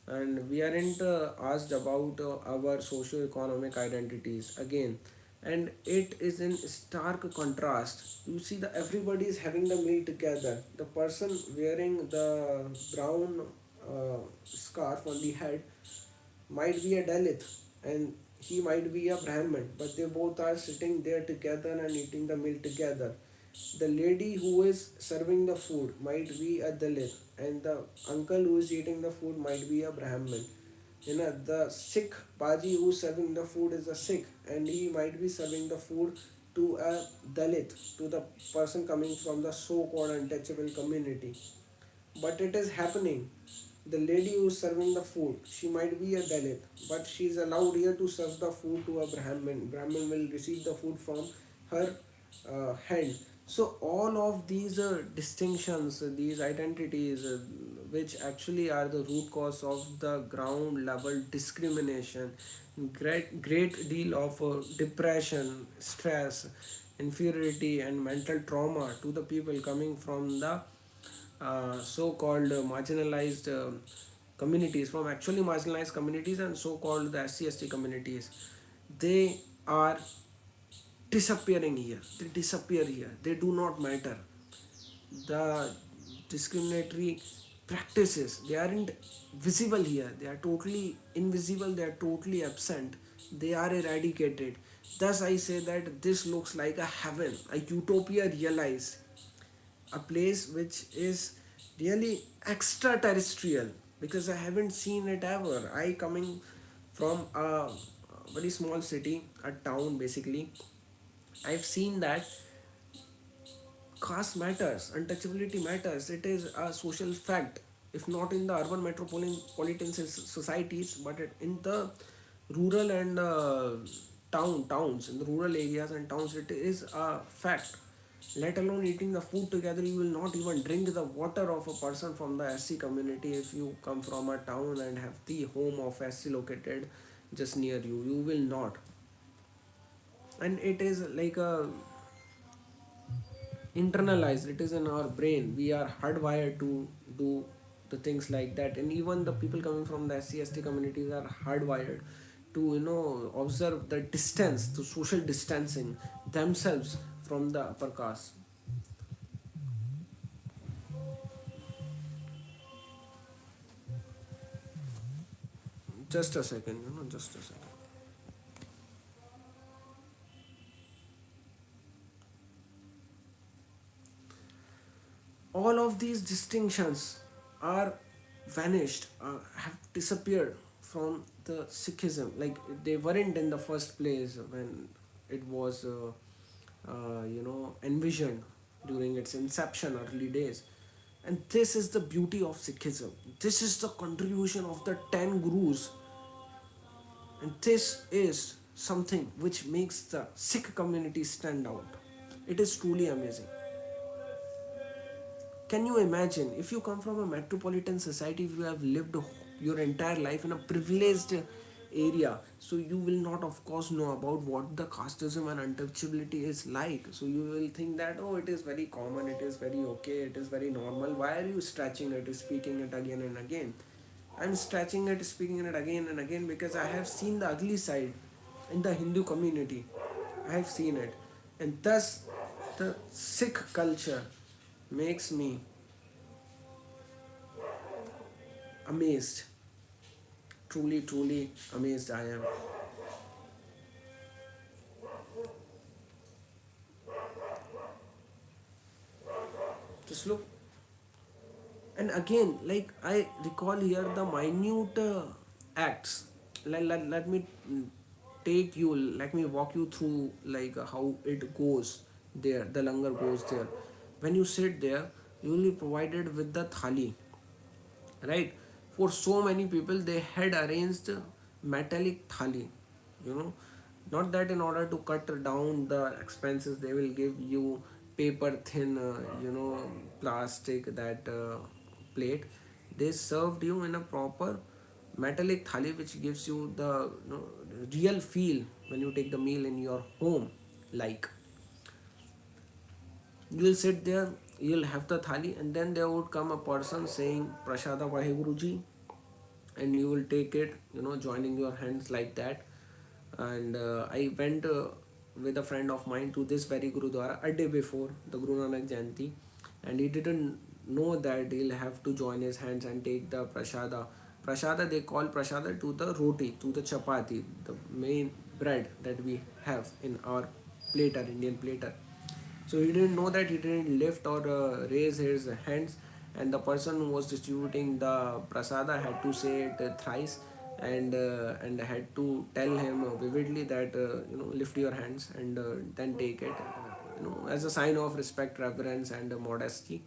Speaker 1: and we aren't asked about our socio-economic identities again, and it is in stark contrast. You see, the everybody is having the meal together. The person wearing the brown scarf on the head might be a Dalit, and he might be a Brahmin, but they both are sitting there together and eating the meal together. The lady who is serving the food might be a Dalit, and the uncle who is eating the food might be a Brahmin. The Sikh Baji who's serving the food is a Sikh, and he might be serving the food to a Dalit, to the person coming from the so called untouchable community. But it is happening. The lady who is serving the food, she might be a Dalit, but she is allowed here to serve the food to a Brahmin. Brahmin will receive the food from her hand. So all of these distinctions, these identities, which actually are the root cause of the ground level discrimination, great deal of depression, stress, inferiority, and mental trauma to the people coming from the so-called marginalized communities, from actually marginalized communities, and so-called the SC/ST communities. They are disappearing here. They disappear here. They do not matter. The discriminatory practices, they aren't visible here, they are totally invisible, they are totally absent, they are eradicated. Thus I say that this looks like a heaven, a utopia realized, a place which is really extraterrestrial, because I haven't seen it ever. I coming from a very small city, a town basically. I've seen that caste matters, untouchability matters. It is a social fact, if not in the urban metropolitan societies, but in the rural and towns, in the rural areas and towns, it is a fact. Let alone eating the food together, you will not even drink the water of a person from the SC community if you come from a town and have the home of SC located just near you. You will not. And it is like a internalized, it is in our brain, we are hardwired to do the things like that. And even the people coming from the SC/ST communities are hardwired to observe the distance, the social distancing themselves from the upper caste. Just a second, just a second. All of these distinctions are vanished, have disappeared from the Sikhism. Like they weren't in the first place when it was, envisioned during its inception, early days. And this is the beauty of Sikhism. This is the contribution of the 10 gurus, and this is something which makes the Sikh community stand out. It is truly amazing. Can you imagine if you come from a metropolitan society, if you have lived your entire life in a privileged area, so you will not, of course, know about what the casteism and untouchability is like. So you will think that, oh, it is very common, it is very okay, it is very normal. Why are you stretching it, speaking it again and again? I'm stretching it, speaking it again and again because I have seen the ugly side in the Hindu community. I have seen it. And thus, the Sikh culture makes me amazed. Truly, truly amazed I am. Just look. And again, like I recall here the minute acts. Let me let me walk you through like how it goes there, the langar goes there. When you sit there, you will be provided with the thali, right? For so many people, they had arranged metallic thali, you know not that in order to cut down the expenses they will give you paper thin plastic that plate. They served you in a proper metallic thali, which gives you the real feel when you take the meal in your home. Like you'll sit there, you'll have the thali, and then there would come a person saying prashada vaheguruji, and you will take it, joining your hands like that. And I went with a friend of mine to this very gurudwara a day before the Guru Nanak Jayanti, and he didn't know that he'll have to join his hands and take the prashada. They call prashada to the roti, to the chapati, the main bread that we have in our platter, Indian platter. So he didn't know that, he didn't lift or raise his hands, and the person who was distributing the prasada had to say it thrice, and had to tell him vividly that lift your hands and then take it, as a sign of respect, reverence, and modesty.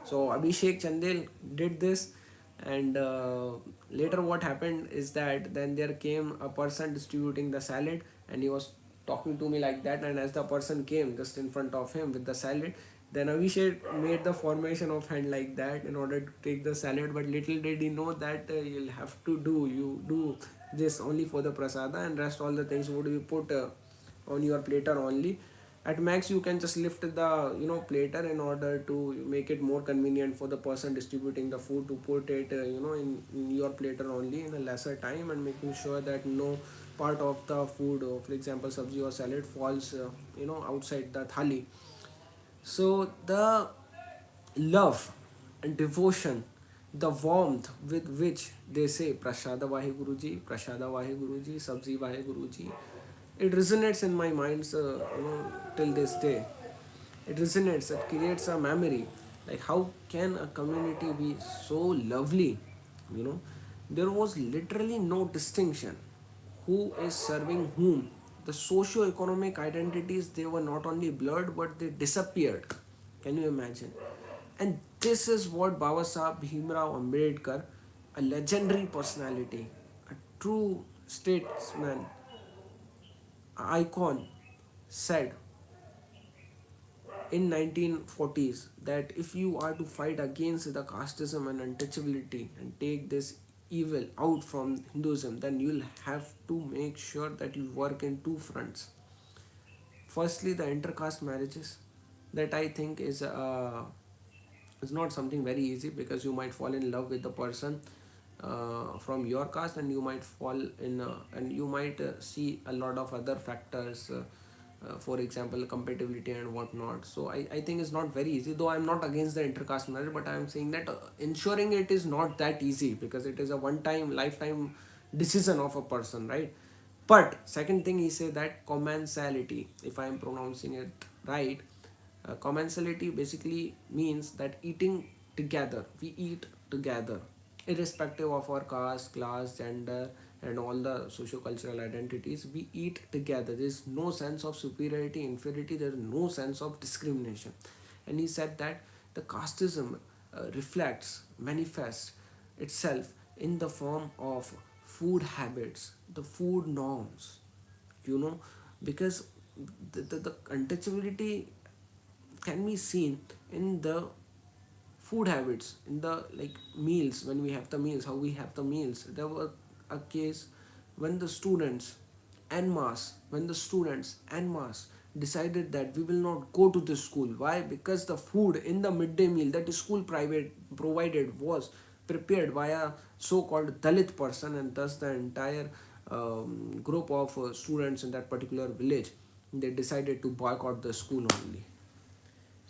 Speaker 1: So Abhishek Chandel did this, and later what happened is that then there came a person distributing the salad, and he was talking to me like that. And as the person came just in front of him with the salad, then Abhishek made the formation of hand like that in order to take the salad. But little did he know that you'll have to do this only for the prasada, and rest all the things would be put on your platter only. At max you can just lift the platter in order to make it more convenient for the person distributing the food to put it in your platter only in a lesser time, and making sure that no part of the food, for example sabji or salad, falls outside the thali. So the love and devotion, the warmth with which they say Prashada Vahe Guruji, Prashada Vahe Guruji, Sabzi Vahe Guruji, it resonates in my mind, till this day. It resonates, it creates a memory. Like, how can a community be so lovely? You know, there was literally no distinction who is serving whom. The socio-economic identities, they were not only blurred but they disappeared. Can you imagine? And this is what Baba Sahib Bhimrao Ambedkar, a legendary personality, a true statesman, icon, said in 1940s, that if you are to fight against the casteism and untouchability and take this evil out from Hinduism, then you'll have to make sure that you work in two fronts. Firstly, the intercaste marriages, that I think is not something very easy, because you might fall in love with the person from your caste, and you might fall in and you might see a lot of other factors, for example compatibility and whatnot. So I think it's not very easy, though I'm not against the intercaste marriage, but I'm saying that ensuring it is not that easy, because it is a one time lifetime decision of a person, right? But second thing, he said that commensality, if I am pronouncing it right, commensality basically means that eating together. We eat together, irrespective of our caste, class, gender, and all the socio-cultural identities. We eat together. There is no sense of superiority, inferiority. There is no sense of discrimination. And he said that the casteism reflects, manifests itself in the form of food habits, the food norms, you know, because the untouchability can be seen in the food habits, in the like meals, when we have the meals, how we have the meals. There was a case when the students en masse decided that we will not go to this school. Why? Because the food in the midday meal that the school private provided was prepared by a so-called Dalit person, and thus the entire group of students in that particular village, they decided to boycott the school only.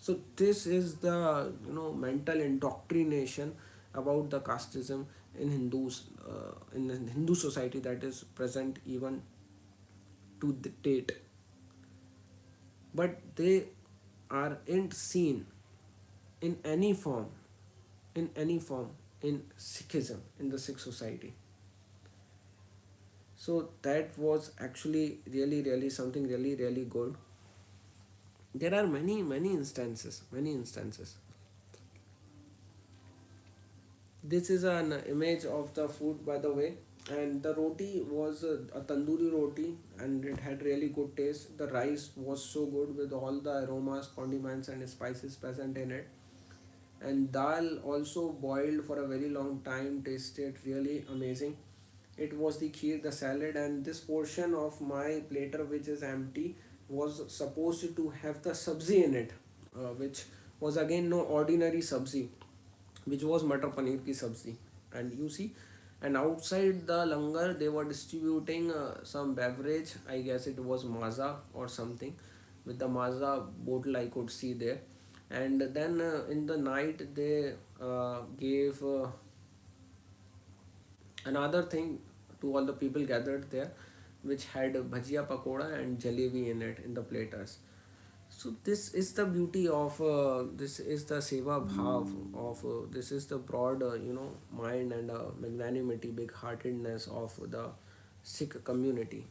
Speaker 1: So this is the mental indoctrination about the casteism in in the Hindu society, that is present even to the date. But they aren't seen in any form, in any form in Sikhism, in the Sikh society. So that was actually really, really something really, really good. There are many instances. This is an image of the food, by the way, and the roti was a tandoori roti, and it had really good taste. The rice was so good with all the aromas, condiments, and spices present in it. And dal also boiled for a very long time, tasted really amazing. It was the kheer, the salad, and this portion of my platter, which is empty, was supposed to have the sabzi in it, which was again no ordinary sabzi, which was matar paneer ki sabzi. And you see, and outside the langar they were distributing some beverage. I guess it was maza or something. With the maza bottle I could see there. And then in the night they gave another thing to all the people gathered there, which had bhajia pakoda and jalebi in it in the platters. So this is the beauty of this is the seva bhav of this is the broad mind and magnanimity, big heartedness of the Sikh community.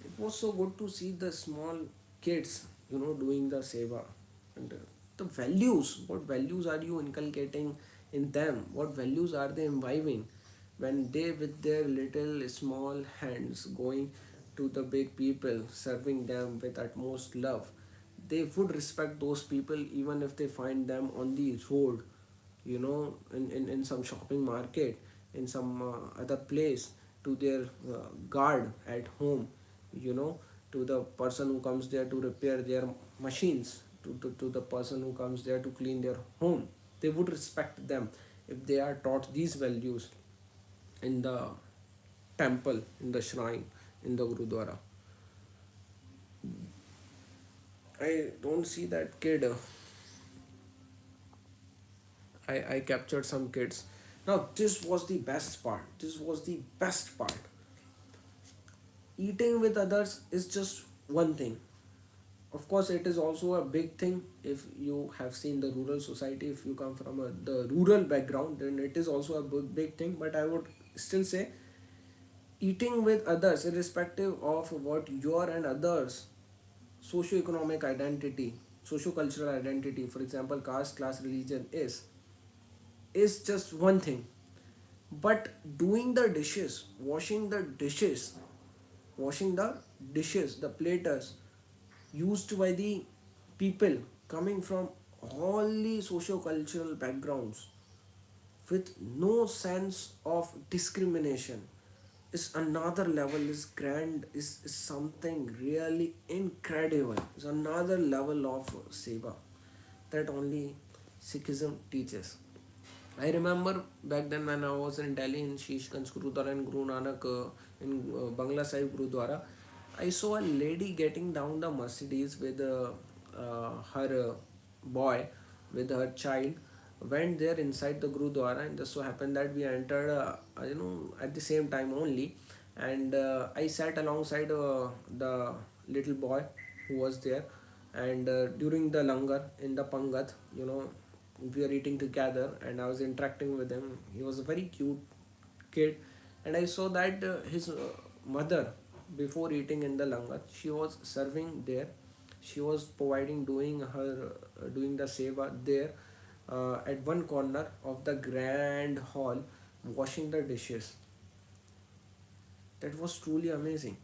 Speaker 1: It was so good to see the small kids doing the seva, and the values, what values are you inculcating in them, what values are they imbibing when they with their little small hands going to the big people, serving them with utmost love. They would respect those people even if they find them on the road, in some shopping market, in some other place, to their guard at home, you know to the person who comes there to repair their machines, to the person who comes there to clean their home. They would respect them if they are taught these values in the temple, in the shrine, in the gurudwara. I don't see that kid. I captured some kids. Now this was the best part. This was the best part. Eating with others is just one thing. Of course, it is also a big thing. If you have seen the rural society, if you come from the rural background, then it is also a big thing. But I would still say eating with others, irrespective of what your and others socio-economic identity, socio-cultural identity, for example, caste, class, religion is just one thing. But doing the dishes, washing the dishes, the platters used by the people coming from all the socio-cultural backgrounds with no sense of discrimination is another level, is grand, is something really incredible. Is another level of seva that only Sikhism teaches. I remember back then when I was in Delhi in Shishganj Gurudwara and Guru Nanak in Bangla Sahib Gurudwara, I saw a lady getting down the Mercedes with her boy, with her child, went there inside the Gurudwara, and just so happened that we entered, at the same time only, and I sat alongside the little boy who was there, and during the langar in the pangat, we were eating together, and I was interacting with him. He was a very cute kid, and I saw that his mother, before eating in the langar, she was serving there. She was providing, doing the seva there, at one corner of the grand hall, washing the dishes. That was truly amazing.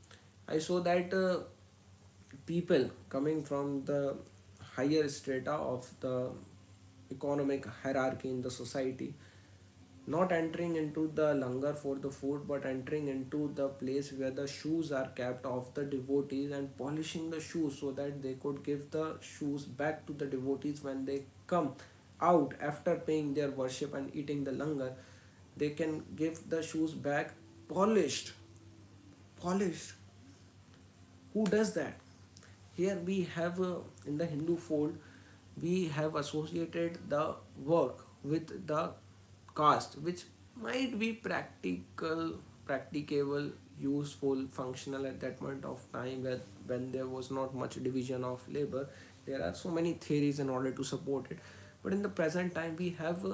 Speaker 1: I saw that people coming from the higher strata of the economic hierarchy in the society, not entering into the langar for the food, but entering into the place where the shoes are kept of the devotees and polishing the shoes so that they could give the shoes back to the devotees when they come out after paying their worship and eating the langar. They can give the shoes back polished. Polished. Who does that? Here we have, in the Hindu fold, we have associated the work with the caste, which might be practicable, useful, functional at that point of time when there was not much division of labor. There are so many theories in order to support it. But in the present time, we have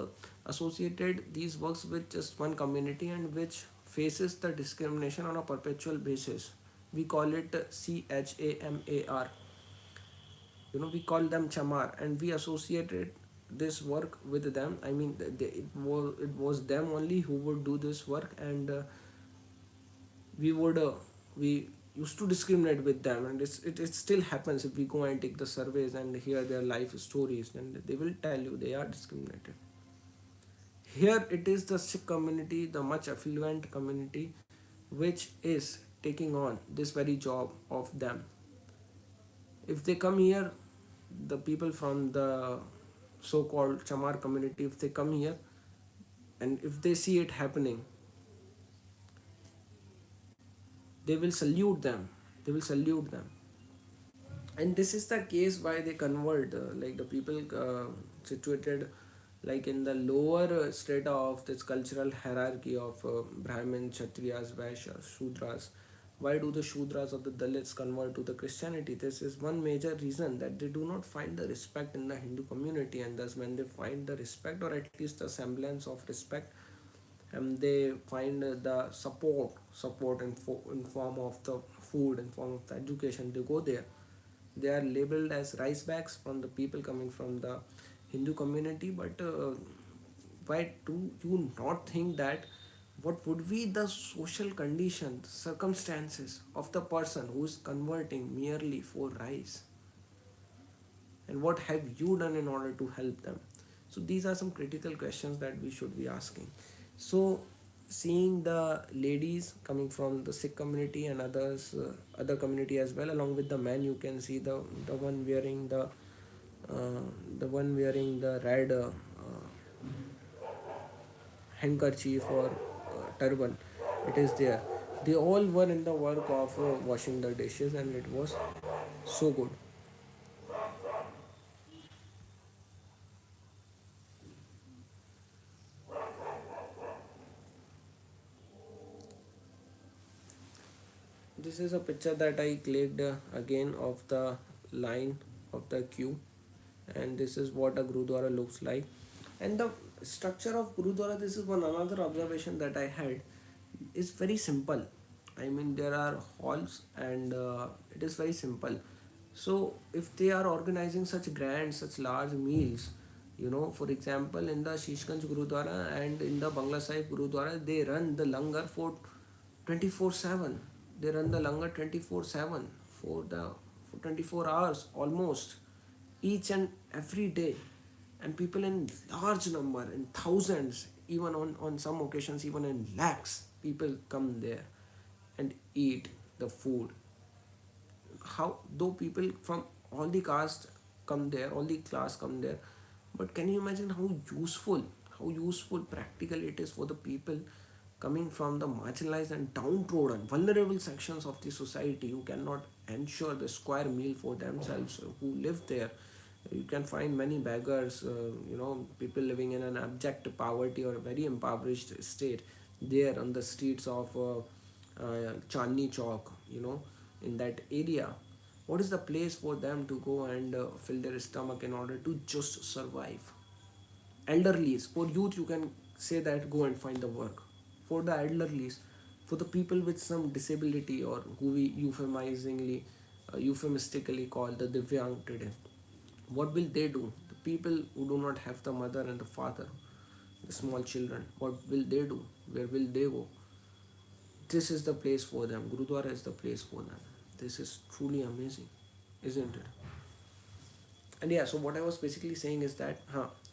Speaker 1: associated these works with just one community and which faces the discrimination on a perpetual basis. We call it CHAMAR. We call them chamar, and we associated this work with them. I mean, it was them only who would do this work, and we would we used to discriminate with them, and it still happens. If we go and take the surveys and hear their life stories, then they will tell you they are discriminated. Here it is the Sikh community, the much affluent community, which is taking on this very job of them. If they come here, the people from the so-called chamar community, if they come here and if they see it happening, they will salute them. They will salute them. And this is the case why they convert, like the people situated like in the lower strata of this cultural hierarchy of Brahmin, Kshatriyas, Vaishyas, Shudras. Why do the Shudras or the Dalits convert to the Christianity? This is one major reason, that they do not find the respect in the Hindu community, and thus when they find the respect, or at least the semblance of respect, and they find the support in form of the food, in form of the education, they go there. They are labeled as rice bags from the people coming from the Hindu community. But why do you not think that what would be the social conditions, circumstances of the person who is converting merely for rice, and what have you done in order to help them? So these are some critical questions that we should be asking. So seeing the ladies coming from the Sikh community and other community as well, along with the men, you can see the one wearing the red handkerchief or turban. It is there. They all were in the work of washing the dishes, and it was so good. This is a picture that I clicked again of the line of the queue, and this is what a Gurudwara looks like. And the structure of Gurudwara, this is one another observation that I had, is very simple. I mean, there are halls, and it is very simple. So, if they are organizing such grand, such large meals, for example, in the Shishganj Gurudwara and in the Bangla Sahib Gurudwara, they run the langar for 24/7. They run the langar 24/7 for the for 24 hours almost, each and every day, and people in large number, in thousands, even on some occasions even in lakhs, people come there and eat the food. How, though people from all the caste come there, all the class come there, but can you imagine how useful practical it is for the people coming from the marginalized and downtrodden vulnerable sections of the society who cannot ensure the square meal for themselves, who live there. You can find many beggars, people living in an abject poverty or a very impoverished state there on the streets of Chandni Chowk, in that area. What is the place for them to go and fill their stomach in order to just survive? Elderlies, for youth, you can say that go and find the work. For the elderlies, for the people with some disability, or who we euphemistically call the Divyang today, what will they do? The people who do not have the mother and the father, the small children, what will they do? Where will they go? This is the place for them. Gurudwara is the place for them. This is truly amazing, isn't it? And yeah, so what I was basically saying is that,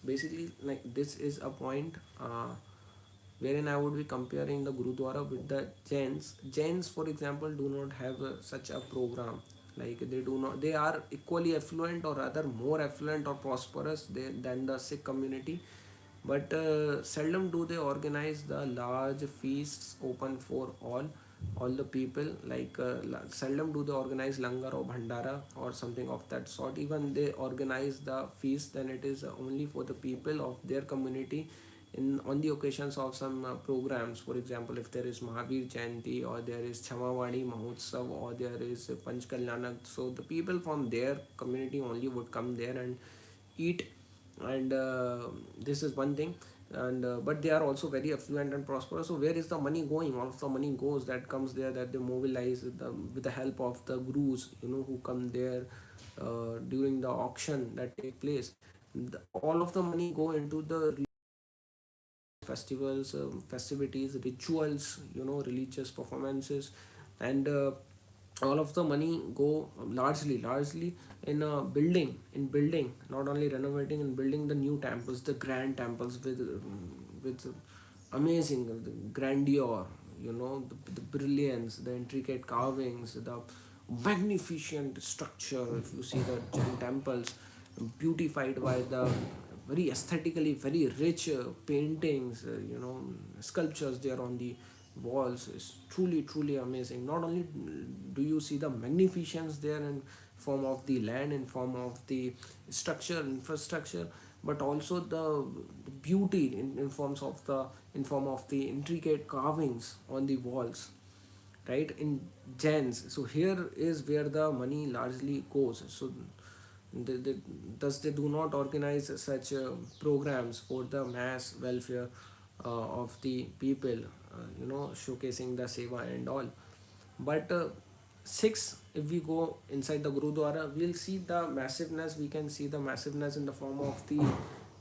Speaker 1: basically, like, this is a point wherein I would be comparing the Gurudwara with the Jains. Jains, for example, do not have such a program. Like, they do not, they are equally affluent, or rather more affluent or prosperous than the Sikh community, but seldom do they organize the large feasts open for all the people. Like, seldom do they organize langar or bhandara or something of that sort. Even they organize the feast, then it is only for the people of their community in on the occasions of some programs. For example, if there is Mahavir Jayanti, or there is Chamawadi Mahotsav, or there is Panch Kalyanak, so the people from their community only would come there and eat. And this is one thing. And but they are also very affluent and prosperous. So where is the money going? All of the money goes, that comes there, that they mobilize with the help of the gurus, who come there during the auction that take place. All of the money go into the festivals, festivities, rituals, religious performances, and all of the money go largely in building, not only renovating and building the new temples, the grand temples with amazing grandeur, the brilliance, the intricate carvings, the magnificent structure. If you see the Jain temples, beautified by the very aesthetically very rich paintings, sculptures there on the walls, is truly amazing. Not only do you see the magnificence there in form of the land, in form of the structure, infrastructure, but also the beauty in form of the intricate carvings on the walls, right, in gens. So here is where the money largely goes. So they, thus they do not organize such programs for the mass welfare of the people, showcasing the seva and all. But six, if we go inside the Gurudwara, we'll see the massiveness. We can see the massiveness in the form of the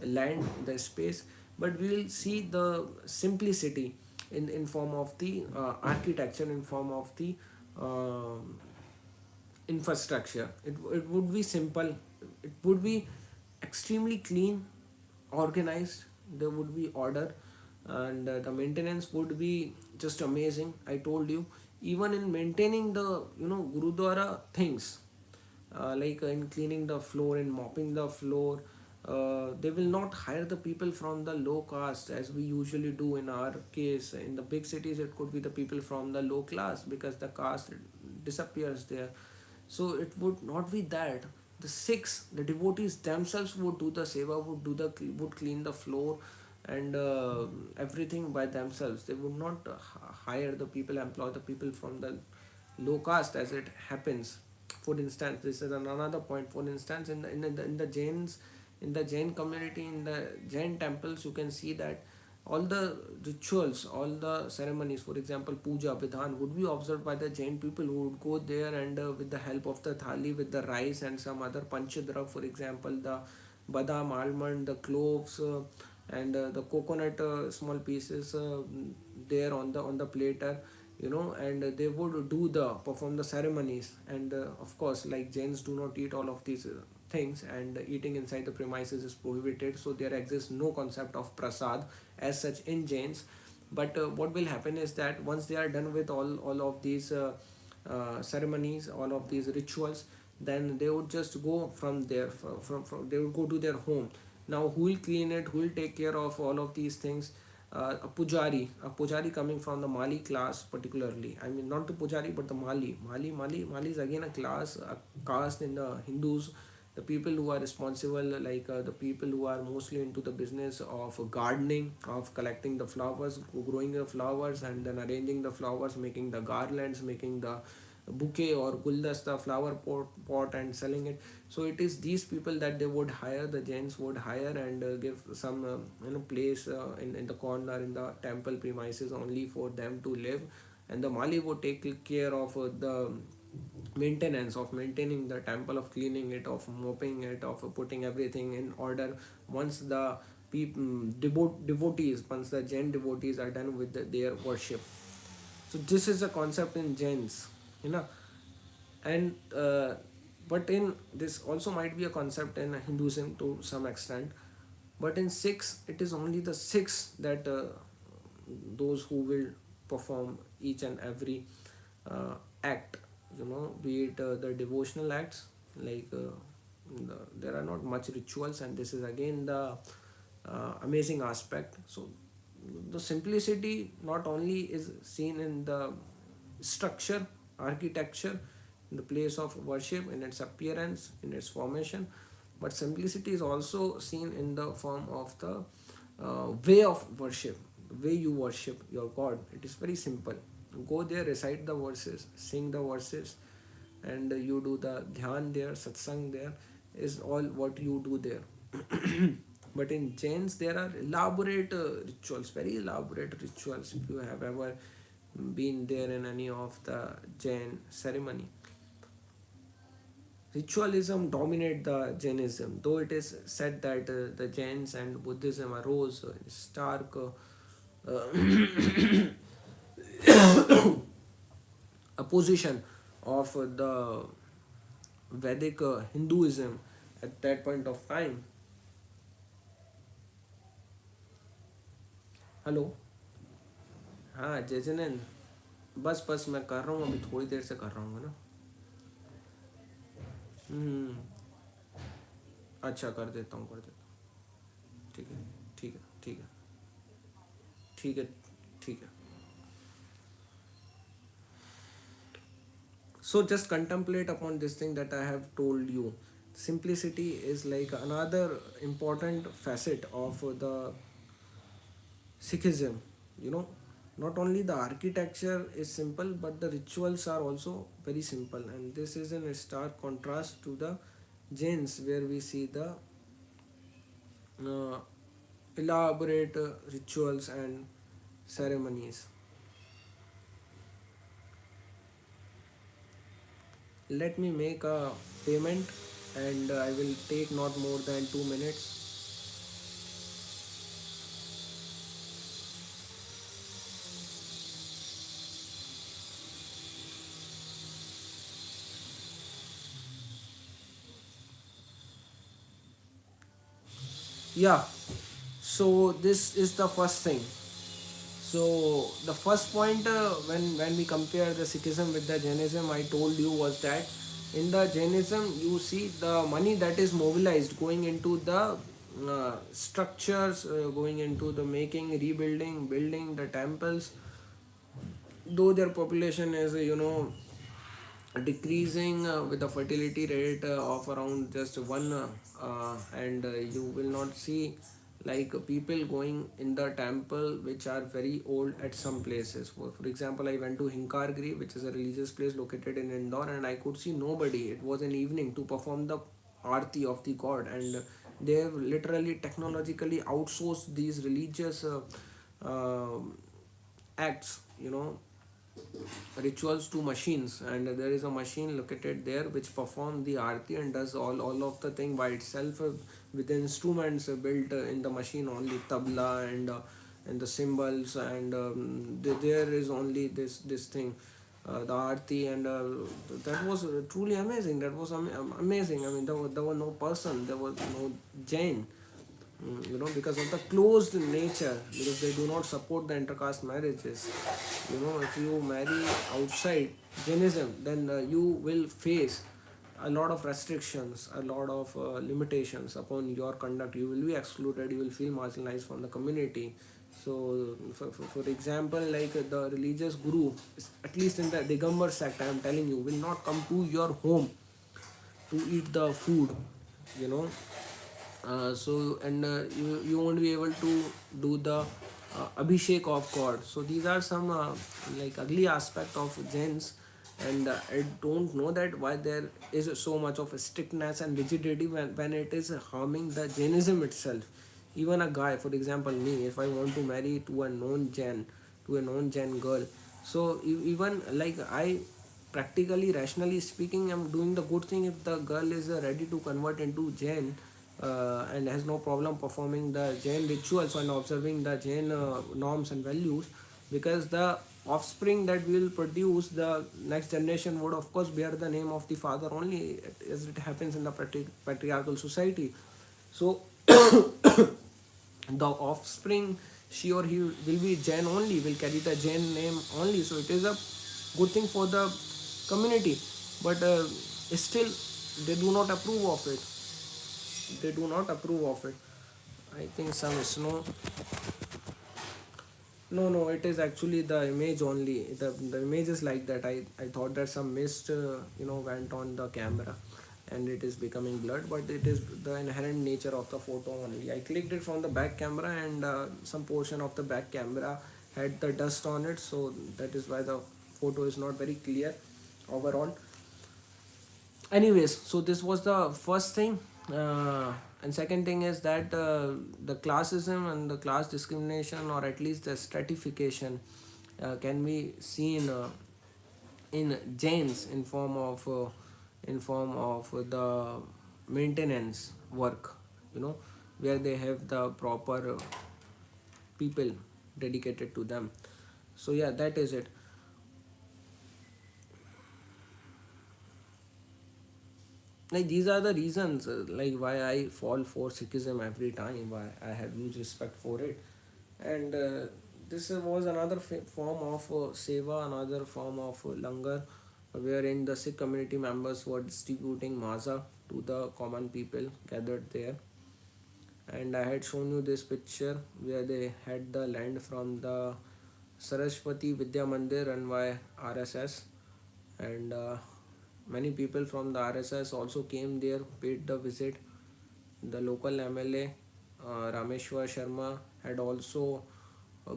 Speaker 1: land, the space, but we will see the simplicity in form of the architecture, in form of the uh, infrastructure. It would be simple, it would be extremely clean, organized, there would be order, and the maintenance would be just amazing. I told you, even in maintaining the Gurudwara things, like in cleaning the floor and mopping the floor, they will not hire the people from the low caste, as we usually do in our case. In the big cities, it could be the people from the low class, because the caste disappears there. So it would not be that. The Sikhs, the devotees themselves would do the seva, would clean the floor and everything by themselves. They would not hire the people, employ the people from the low caste as it happens. For instance, this is another point. For instance, in the Jain community, in the Jain temples, you can see that all the rituals, all the ceremonies, for example, puja, vidhan, would be observed by the Jain people, who would go there and with the help of the thali, with the rice and some other panchadrav, for example, the badam, almond, the cloves, and the coconut small pieces there on the platter, and they would perform the ceremonies. And of course, like Jains do not eat all of these things, and eating inside the premises is prohibited, so there exists no concept of prasad as such in Jains. But what will happen is that once they are done with all of these ceremonies, all of these rituals, then they would just go from there. From they would go to their home. Now, who will clean it? Who will take care of all of these things? A pujari coming from the Mali class, particularly. I mean, not the pujari, but the Mali is again a class, a caste in the Hindus. The people who are responsible, like the people who are mostly into the business of gardening, of collecting the flowers, growing the flowers, and then arranging the flowers, making the garlands, making the bouquet or guldasta flower pot and selling it. So it is these people that they would hire, the Jains would hire, and give some place in the corner in the temple premises only for them to live. And the Mali would take care of the maintenance, of maintaining the temple, of cleaning it, of mopping it, of putting everything in order. Once the devotees, once the Jain devotees are done with their worship. So this is a concept in Jains, you know. And but in this also might be a concept in Hinduism to some extent. But in Sikhs, it is only the Sikhs that those who will perform each and every act, be it the devotional acts, like there are not much rituals, and this is again the amazing aspect. So the simplicity not only is seen in the structure, architecture, in the place of worship, in its appearance, in its formation, but simplicity is also seen in the form of the way of worship, the way you worship your God. It is very simple. Go there, recite the verses, sing the verses, and you do the dhyan there, satsang there, is all what you do there. But in Jains, there are elaborate rituals, very elaborate rituals. If you have ever been there in any of the Jain ceremony, ritualism dominate the Jainism. Though it is said that the Jains and Buddhism arose in stark opposition of the Vedic Hinduism at that point of time. Hello. हाँ जैजनन. बस बस मैं कर रहा हूँ, अभी थोड़ी देर से कर रहा हूँ, है ना. हम्म. अच्छा, कर देता हूँ, कर देता हूँ. ठीक है, ठीक है, ठीक है, ठीक है, ठीक है. So just contemplate upon this thing that I have told you. Simplicity is like another important facet of the Sikhism. You know, not only the architecture is simple, but the rituals are also very simple, and this is in a stark contrast to the Jains, where we see the uh, elaborate rituals and ceremonies. Let me make a payment, and I will take not more than 2 minutes. Yeah, so this is the first thing. So the first point, when we compare the Sikhism with the Jainism, I told you was that in the Jainism you see the money that is mobilized going into the structures, going into the making, rebuilding, building the temples. Though their population is decreasing with a fertility rate of around just one, and you will not see like people going in the temple which are very old at some places. For example, I went to Hinkargiri, which is a religious place located in Indore, and I could see nobody. It was an evening to perform the arti of the god, and they have literally technologically outsourced these religious uh, acts, rituals to machines, and there is a machine located there which performs the arti and does all of the thing by itself, with instruments built in the machine, only tabla and the cymbals, and there is only this thing, the arti, and that was truly amazing. That was amazing. I mean, there was no person, there was no Jain, because of the closed nature, because they do not support the intercaste marriages. If you marry outside Jainism, then you will face a lot of restrictions, a lot of limitations upon your conduct. You will be excluded, you will feel marginalized from the community. So for example, like the religious guru, at least in the Digambar sect, I am telling you, will not come to your home to eat the food, you know so and you won't be able to do the abhishek of god. So these are some like ugly aspect of Jains, and I don't know that why there is so much of strictness and rigidity when it is harming the Jainism itself. Even a guy, for example me, if I want to marry to a known Jain girl, so even like I practically, rationally speaking, I'm doing the good thing if the girl is ready to convert into Jain, and has no problem performing the Jain rituals and observing the Jain norms and values, because the offspring that will produce, the next generation, would of course bear the name of the father only, as it happens in the patriarchal society. So the offspring, she or he will be Jain only, will carry the Jain name only. So it is a good thing for the community, but still they do not approve of it. They do not approve of it. I think some snow. No, it is actually the image only. The image is like that. I thought that some mist, went on the camera, and it is becoming blurred, but it is the inherent nature of the photo only. I clicked it from the back camera, and some portion of the back camera had the dust on it, so that is why the photo is not very clear overall. Anyways, so this was the first thing, and second thing is that the classism and the class discrimination, or at least the stratification, can be seen in Jains, in form of the maintenance work, you know where they have the proper people dedicated to them. So yeah, that is it. Like, these are the reasons, like, why I fall for Sikhism every time, why I have huge respect for it. And this was another form of Seva, another form of langar, wherein the Sikh community members were distributing maza to the common people gathered there. And I had shown you this picture where they had the land from the Saraswati Vidya Mandir run by RSS, and many people from the RSS also came there, paid the visit. The local MLA, Rameshwar Sharma, had also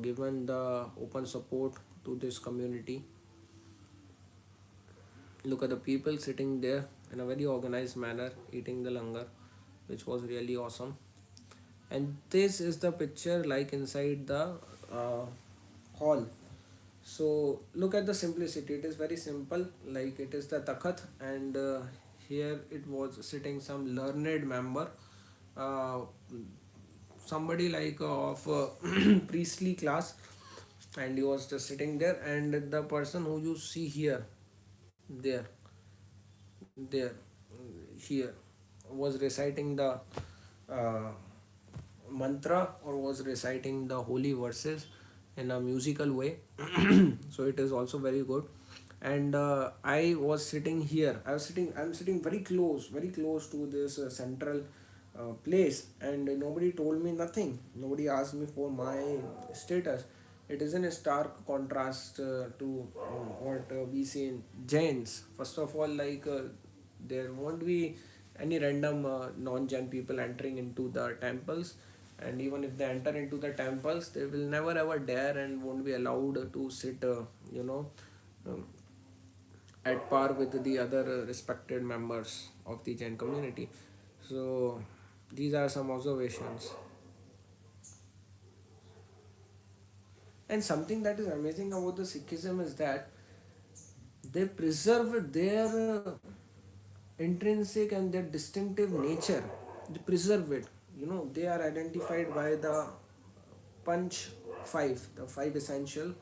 Speaker 1: given the open support to this community. Look at the people sitting there in a very organized manner, eating the langar, which was really awesome. And this is the picture like inside the uh, hall. So look at the simplicity. It is very simple. Like, it is the takhat, and here it was sitting some learned member, uh, somebody like of priestly class, and he was just sitting there. And the person who you see here, there, there, here, was reciting the uh, mantra, or was reciting the holy verses in a musical way. So it is also very good. And I was sitting here, I'm sitting very close to this central place, and nobody told me nothing, nobody asked me for my status. It is in a stark contrast to what we see in Jains. First of all, like, there won't be any random non-Jain people entering into the temples, and even if they enter into the temples, they will never ever dare and won't be allowed to sit, you know, um, at par with the other respected members of the Jain community. So these are some observations. And something that is amazing about the Sikhism is that they preserve their intrinsic and their distinctive nature. They preserve it. You know, they are identified by the punch five, the five essential,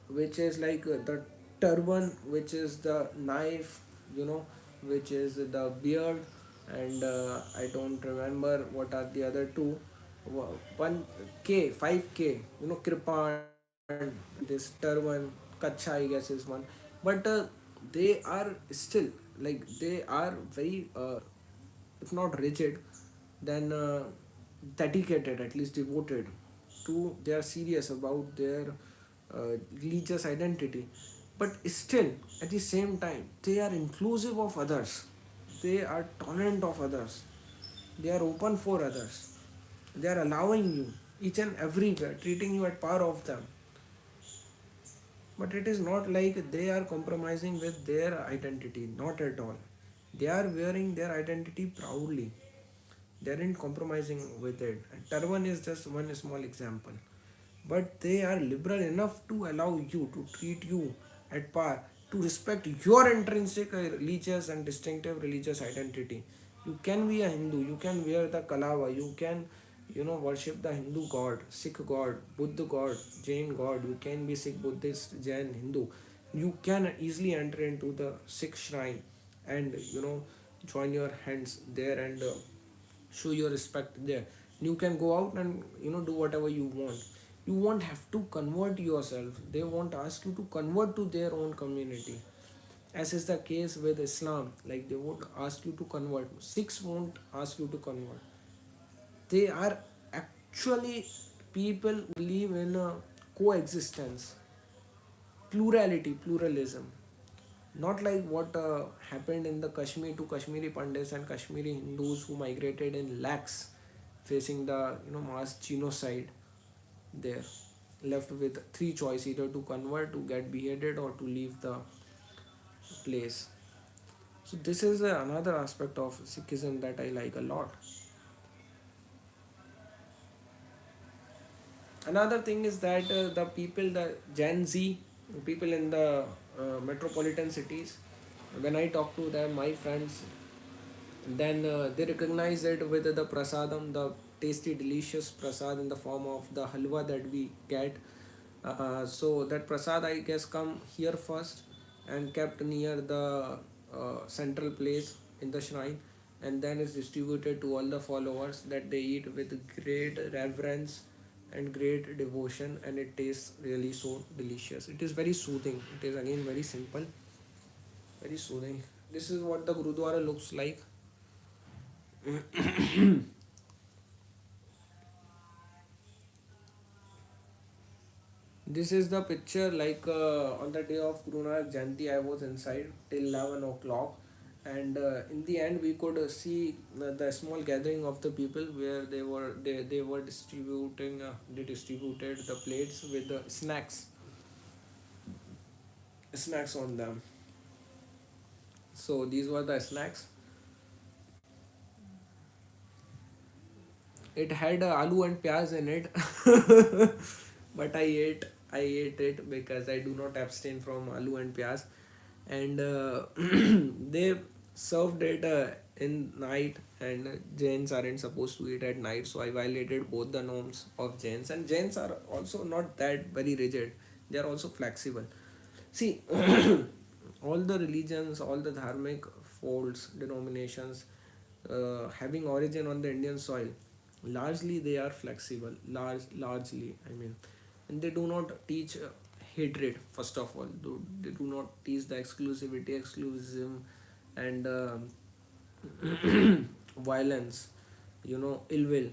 Speaker 1: which is like the turban, which is the knife, you know, which is the beard, and I don't remember what are the other two. One K, 5K, you know, kripan, this turban, kacha, I guess is one. But they are still like they are very, if not rigid, then dedicated, at least devoted to, they are serious about their religious identity, but still at the same time they are inclusive of others, they are tolerant of others, they are open for others, they are allowing you each and everywhere, treating you at par of them. But it is not like they are compromising with their identity, not at all. They are wearing their identity proudly, they aren't compromising with it. And turban is just one small example. But they are liberal enough to allow you, to treat you at par, to respect your intrinsic religious and distinctive religious identity. You can be a Hindu, you can wear the kalava, you can, you know, worship the Hindu god, Sikh god, Buddha god, Jain god, you can be Sikh, Buddhist, Jain, Hindu. You can easily enter into the Sikh shrine and, you know, join your hands there and show your respect there. You can go out and, you know, do whatever you want. You won't have to convert yourself, they won't ask you to convert to their own community, as is the case with Islam. Like, they won't ask you to convert, Sikhs won't ask you to convert. They are actually people who live in a coexistence, plurality, pluralism, not like what happened in the Kashmir to Kashmiri Pandits and Kashmiri Hindus who migrated in lakhs, facing the, you know, mass genocide there, left with three choice: either to convert, to get beheaded, or to leave the place. So this is another aspect of Sikhism that I like a lot. Another thing is that the people, the Gen Z people in the metropolitan cities, when I talk to them, my friends, then they recognize it with the prasadam, the tasty, delicious prasad in the form of the halwa that we get. So that prasad, I guess, come here first and kept near the central place in the shrine, and then is distributed to all the followers, that they eat with great reverence and great devotion, and it tastes really so delicious. It is very soothing. It is again very simple, very soothing. This is what the Gurudwara looks like. This is the picture, like on the day of Guru Nanak Jayanti, I was inside till 11 o'clock, and in the end we could see the small gathering of the people where they were distributing, they distributed the plates with the snacks on them. So these were the snacks. It had aloo and pyaz in it, but I ate it because I do not abstain from aloo and pyaz, and they served it in night, and Jains aren't supposed to eat at night, so I violated both the norms of Jains, and Jains are also not that very rigid. They are also flexible. See, all the religions, all the dharmic folds, denominations, having origin on the Indian soil, largely they are flexible. Largely, I mean, and they do not teach hatred. First of all, they do not teach the exclusivity, exclusivism, and violence. You know, ill will.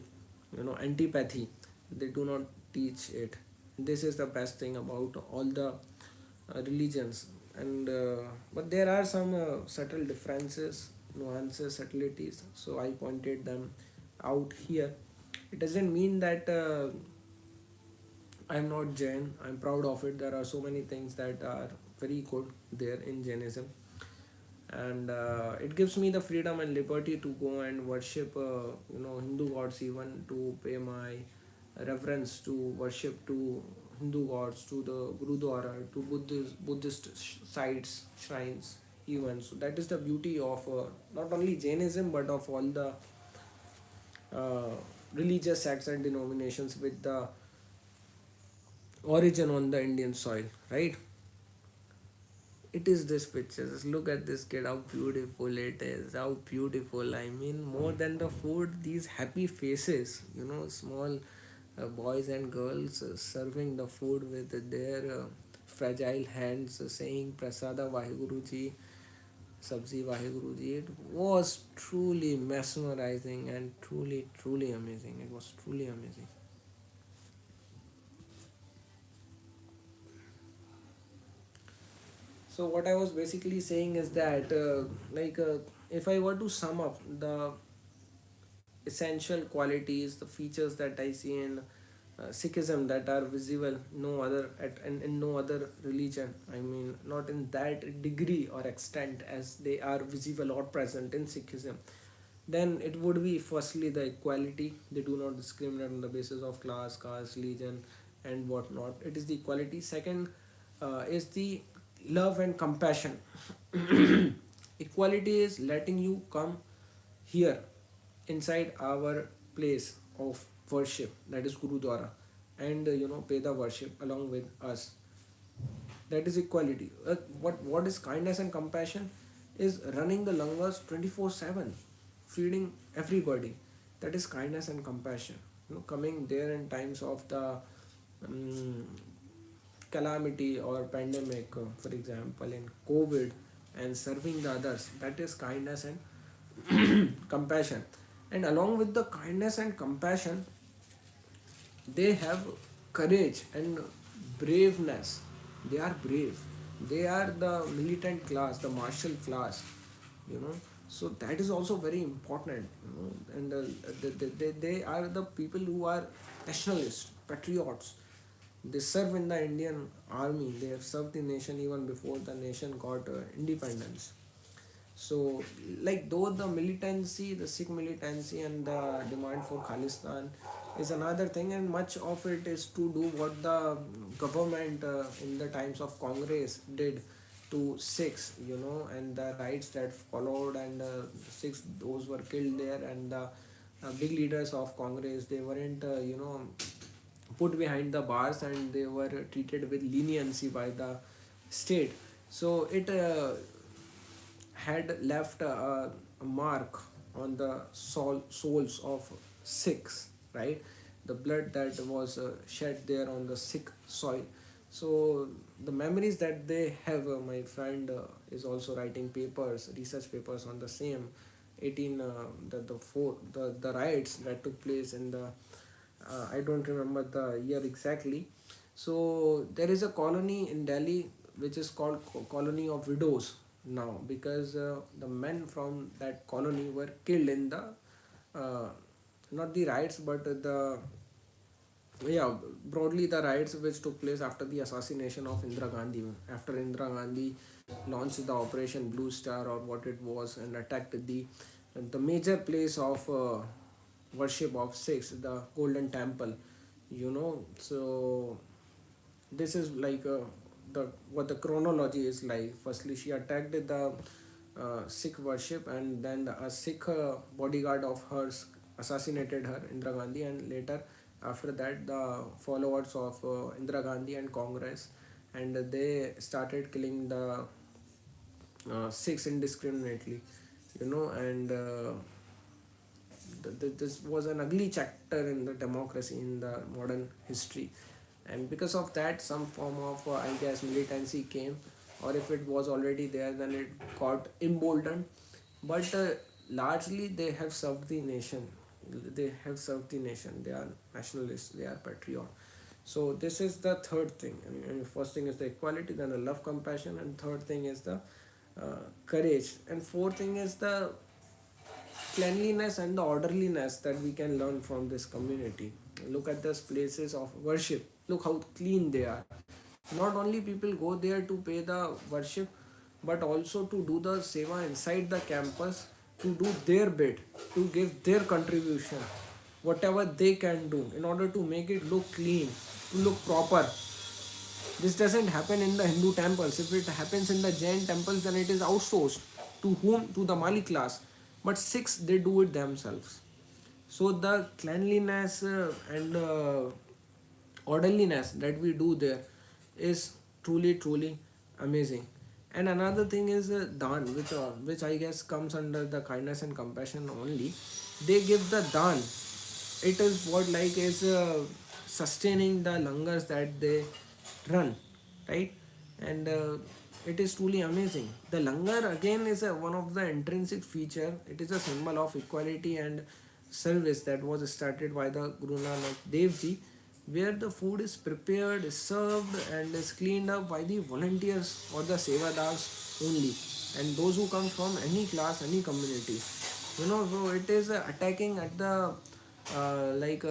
Speaker 1: You know, antipathy. They do not teach it. This is the best thing about all the religions, and but there are some subtle differences, nuances, subtleties, so I pointed them out here. It doesn't mean that I'm not Jain. I'm proud of it. There are so many things that are very good there in Jainism, and it gives me the freedom and liberty to go and worship, Hindu gods, even to pay my reverence to worship to Hindu gods, to the Gurudwara, to Buddhist sites, shrines, even. So that is the beauty of not only Jainism but of all the uh, religious sects and denominations with the origin on the Indian soil, right? It is this picture. Just look at this kid, how beautiful it is. How beautiful. I mean, more than the food, these happy faces, small boys and girls serving the food with their fragile hands, saying Prasada Vaheguruji, Sabzi Vaheguruji. It was truly mesmerizing and truly, truly amazing. It was truly amazing. So what I was basically saying is that, if I were to sum up the essential qualities, the features that I see in Sikhism that are visible no other in no other religion. I mean, not in that degree or extent as they are visible or present in Sikhism. Then it would be firstly the equality. They do not discriminate on the basis of class, caste, religion, and whatnot. It is the equality. Second is the love and compassion. Equality is letting you come here inside our place of worship, that is Gurudwara, and pay the worship along with us. That is equality. What is kindness and compassion is running the langars 24/7, feeding everybody. That is kindness and compassion. Coming there in times of the um, calamity or pandemic, for example, in COVID, and serving the others. That is kindness and compassion. And along with the kindness and compassion, they have courage and braveness. They are brave. They are the militant class, the martial class, you know so that is also very important, and they are the people who are nationalists, patriots. They serve in the Indian army. They have served the nation even before the nation got independence. So, like, though the militancy, the Sikh militancy, and the demand for Khalistan is another thing, and much of it is to do what the government in the times of Congress did to Sikhs, and the riots that followed, and Sikhs, those were killed there, and the big leaders of Congress, they weren't, put behind the bars, and they were treated with leniency by the state. So it had left a mark on the souls of Sikhs, right? The blood that was shed there on the Sikh soil. So the memories that they have, my friend is also writing papers, research papers on the same 18 the riots that took place in the I don't remember the year exactly. So there is a colony in Delhi which is called Colony of Widows now, because the men from that colony were killed in the uh, not the riots but the yeah, broadly the riots which took place after the assassination of Indira Gandhi. After Indira Gandhi launched the Operation Blue Star, or what it was, and attacked the major place of worship of Sikhs, the Golden Temple. So this is like the what the chronology is like. Firstly, she attacked the Sikh worship, and then a Sikh bodyguard of hers assassinated her, Indira Gandhi, and later after that the followers of Indira Gandhi and Congress, and they started killing the Sikhs indiscriminately, and this was an ugly chapter in the democracy in the modern history. And because of that, some form of I guess militancy came, or if it was already there, then it got emboldened. But largely they have served the nation. They are nationalists, they are patriot. So this is the third thing. And first thing is the equality, then the love, compassion, and third thing is the courage, and fourth thing is the cleanliness and the orderliness that we can learn from this community. Look at these places of worship. Look how clean they are. Not only people go there to pay the worship, but also to do the seva inside the campus, to do their bit, to give their contribution, whatever they can do in order to make it look clean, to look proper. This doesn't happen in the Hindu temples. If it happens in the Jain temples, then it is outsourced. To whom? To the Mali class. But Sikhs, they do it themselves. So the cleanliness and orderliness that we do there is truly amazing. And another thing is dan, which I guess comes under the kindness and compassion only. They give the dan. It is what like is sustaining the langars that they run, right? And it is truly amazing. The langar again is one of the intrinsic feature. It is a symbol of equality and service that was started by the Guru Nanak Dev Ji, where the food is prepared, is served, and is cleaned up by the volunteers or the sevadars only, and those who come from any class, any community. So it is attacking at the like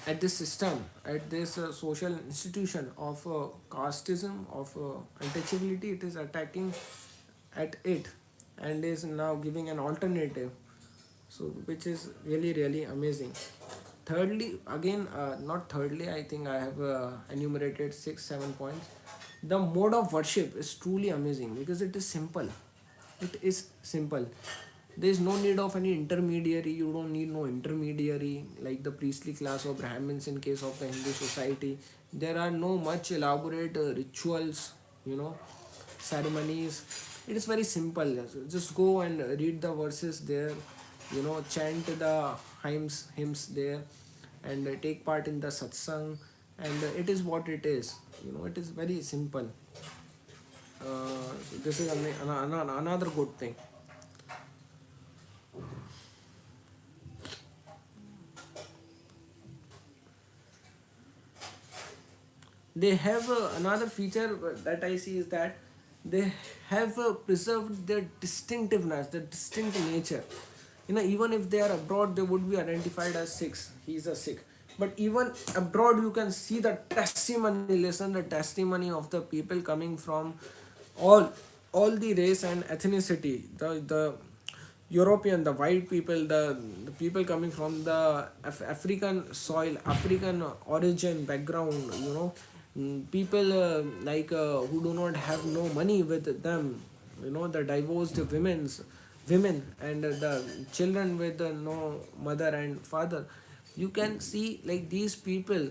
Speaker 1: at this system, at this social institution of casteism, of untouchability. It is attacking at it and is now giving an alternative, so which is really amazing. Thirdly, again, not thirdly, I think I have enumerated 6 7 points. The mode of worship is truly amazing because it is simple. It is simple. There is no need of any intermediary. You don't need no intermediary like the priestly class or Brahmins in case of the Hindu society. There are no much elaborate rituals, ceremonies. It is very simple. Just go and read the verses there, chant the hymns there, and take part in the satsang. And it is what it is. It is very simple. So this is another good thing. They have another feature that I see is that they have preserved their distinctiveness, their distinct nature. Even if they are abroad, they would be identified as Sikhs. He is a Sikh. But even abroad, you can see the testimony. Listen, the testimony of the people coming from all all the race and ethnicity. The European, the white people, the people coming from the African soil, African origin background, people who do not have no money with them, the divorced women and the children with no mother and father. You can see like these people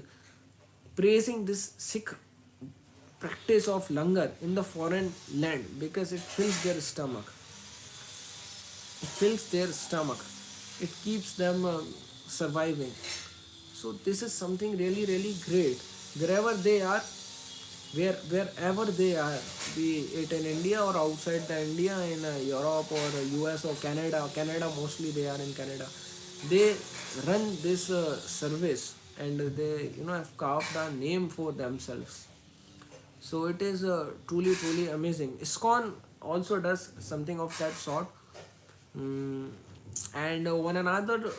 Speaker 1: praising this Sikh practice of langar in the foreign land because it fills their stomach. It fills their stomach. It keeps them surviving. So this is something really great. Wherever they are, wherever they are, be it in India or outside the India, in Europe or US or Canada mostly they are in Canada. They run this service and they have carved a name for themselves. So it is truly amazing. ISKCON also does something of that sort. Mm, and one another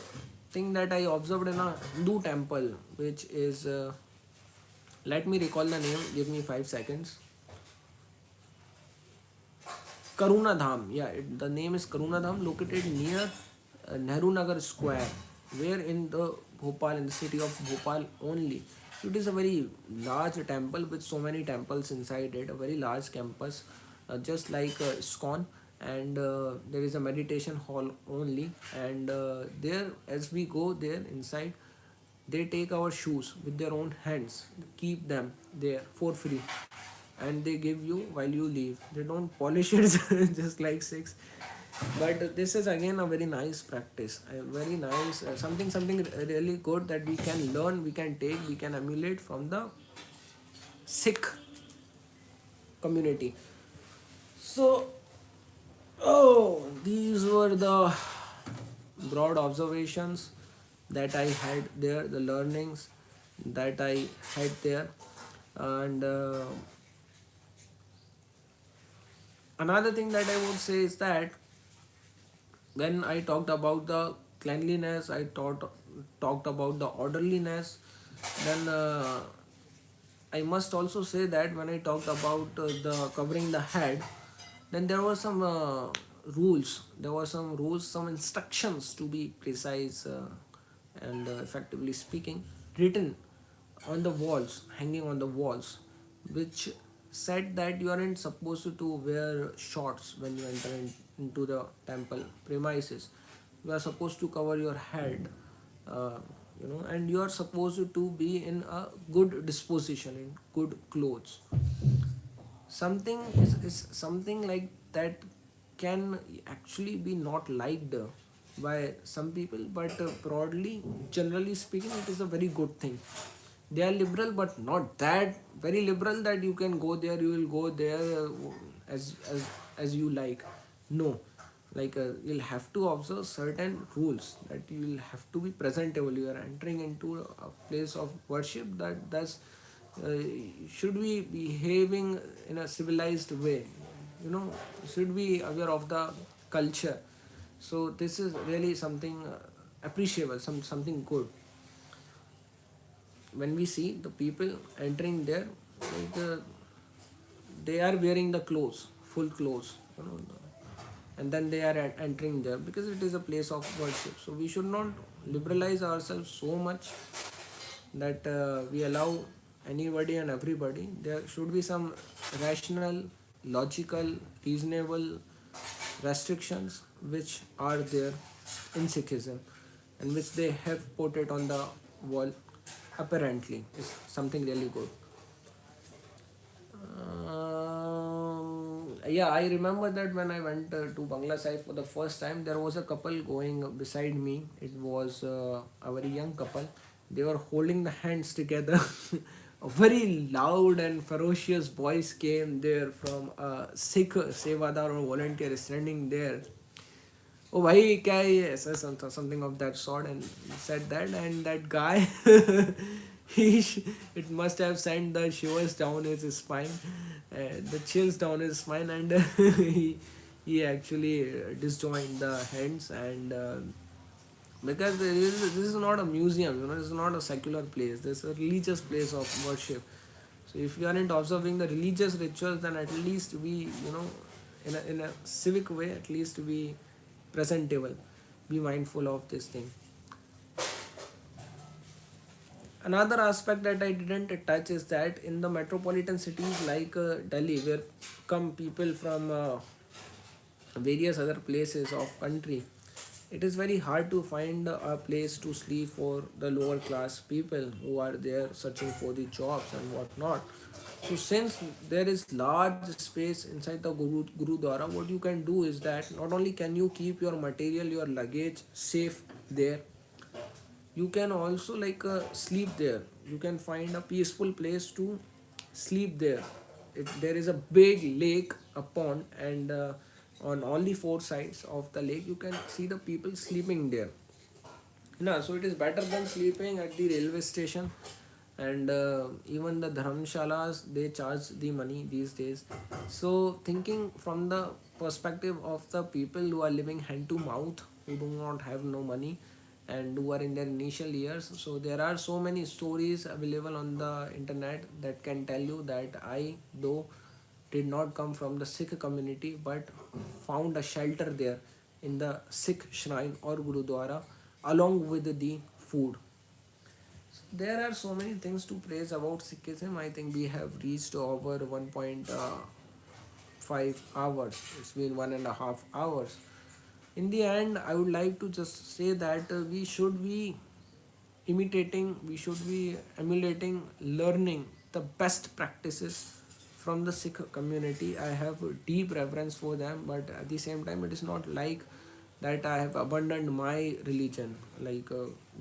Speaker 1: thing that I observed in a Hindu temple, which is let me recall the name. Give me 5 seconds. Karuna Dham. Yeah, the name is Karuna Dham, located near Nehru Nagar Square, where in the Bhopal, in the city of Bhopal only. It is a very large temple with so many temples inside it, a very large campus, just like ISKCON. And there is a meditation hall only. And there, as we go there inside, they take our shoes with their own hands, keep them there for free, and they give you while you leave. They don't polish it just like Sikhs. But this is again a very nice practice, a very nice something really good that we can learn, we can take, we can emulate from the Sikh community. So, these were the broad observations that I had there, the learnings that I had there. And another thing that I would say is that When I talked about the cleanliness, I talked about the orderliness. Then I must also say that when I talked about the covering the head, then there were some rules. There were some rules, some instructions to be precise and effectively speaking, written on the walls, hanging on the walls, which said that you aren't supposed to wear shorts when you enter into the temple premises. You are supposed to cover your head, uh, and you are supposed to be in a good disposition, in good clothes. Something is something like that can actually be not liked by some people, but broadly, generally speaking, it is a very good thing. They are liberal, but not that very liberal that you can go there, you will go there as you like. No, like you'll have to observe certain rules, that you will have to be presentable. You are entering into a place of worship, that thus uh, should be behaving in a civilized way, you know should be aware of the culture. So this is really something appreciable, something good. When we see the people entering there, like, they are wearing the clothes, full clothes, and then they are entering there because it is a place of worship. So we should not liberalize ourselves so much that we allow anybody and everybody. There should be some rational, logical, reasonable restrictions which are there in Sikhism, and which they have put it on the wall. Apparently, is something really good. Yeah, I remember that when I went to Bangla Sahib for the first time, there was a couple going beside me. It was a very young couple. They were holding the hands together. A very loud and ferocious voice came there from a Sikh Sevadar or volunteer standing there. Oh, भाई क्या है ये ऐसा something of that sort, and he said that, and that guy it must have sent the shivers down his spine, the chills down his spine, and he actually disjoined the hands, and because this is not a museum, this is not a secular place, this is a religious place of worship. So if you aren't observing the religious rituals, then at least we, in a civic way, at least be presentable, be mindful of this thing. Another aspect that I didn't touch is that in the metropolitan cities like Delhi, where come people from various other places of country, it is very hard to find a place to sleep for the lower class people who are there searching for the jobs and whatnot. So since there is large space inside the Gurudwara, what you can do is that not only can you keep your material, your luggage safe there, you can also like sleep there. You can find a peaceful place to sleep there. There is a big lake, a pond, and on all the four sides of the lake you can see the people sleeping there. So it is better than sleeping at the railway station, and even the dharamshalas, they charge the money these days. So thinking from the perspective of the people who are living hand to mouth, who do not have no money and who are in their initial years, so there are so many stories available on the internet that can tell you that I, though did not come from the Sikh community, but found a shelter there in the Sikh shrine or Gurudwara along with the food. So there are so many things to praise about Sikhism. I think we have reached over 1.5 hours. It's been 1.5 hours. In the end, I would like to just say that we should be imitating, we should be emulating, learning the best practices from the Sikh community. I have a deep reverence for them, but at the same time, it is not like that I have abandoned my religion, like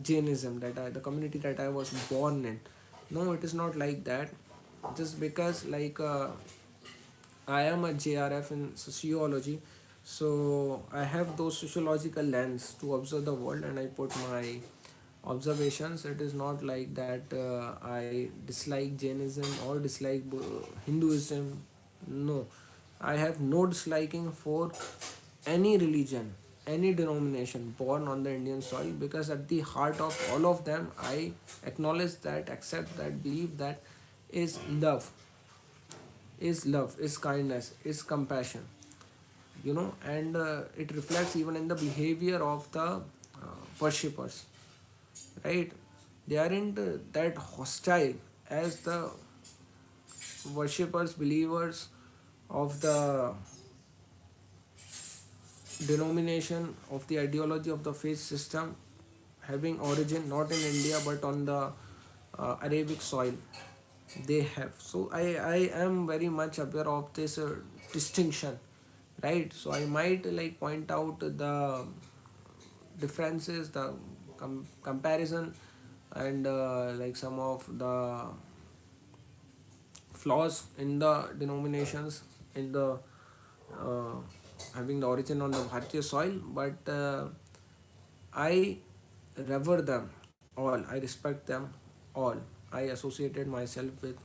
Speaker 1: Jainism, the community that I was born in. No, it is not like that. Just because like I am a JRF in sociology, so I have those sociological lens to observe the world, and I put my observations. It is not like that I dislike Jainism or dislike Hinduism. No, I have no disliking for any religion. any denomination born on the Indian soil, because at the heart of all of them, I acknowledge that, accept that, believe that is love, is kindness, is compassion, and it reflects even in the behavior of the worshippers, right? They aren't that hostile as the worshippers, believers of the denomination, of the ideology of the faith system, having origin not in India but on the Arabic soil. They have. So I am very much aware of this distinction, right? So I might like point out the differences, the comparison, and like some of the flaws in the denominations, in the uh, having the origin on the Bharatiya soil, but I revere them all. I respect them all. I associated myself with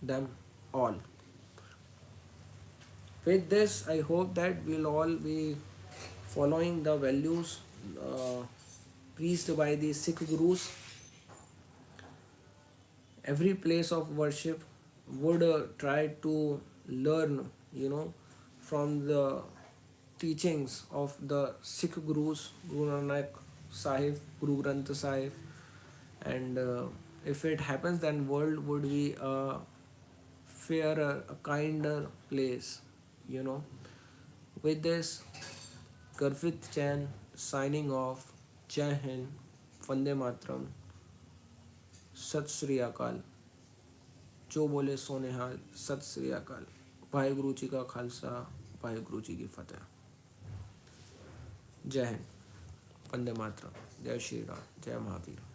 Speaker 1: them all. With this, I hope that we'll all be following the values uh, preached by the Sikh Gurus. Every place of worship would try to learn, from the teachings of the Sikh Gurus, Guru Nanak Sahib, Guru Granth Sahib, and if it happens, then world would be a fairer, a kinder place, you know. With this, Garvit Chan signing off. Jai Hind, Vande Matram, Sat Sri Akal. जो बोले सोने हाल, सत श्री अकाल। वाहिगुरु जी का खालसा, वाहिगुरु जी की फतेह। जय हिंद, वंदे मातरम, जय श्री राम, जय महावीर।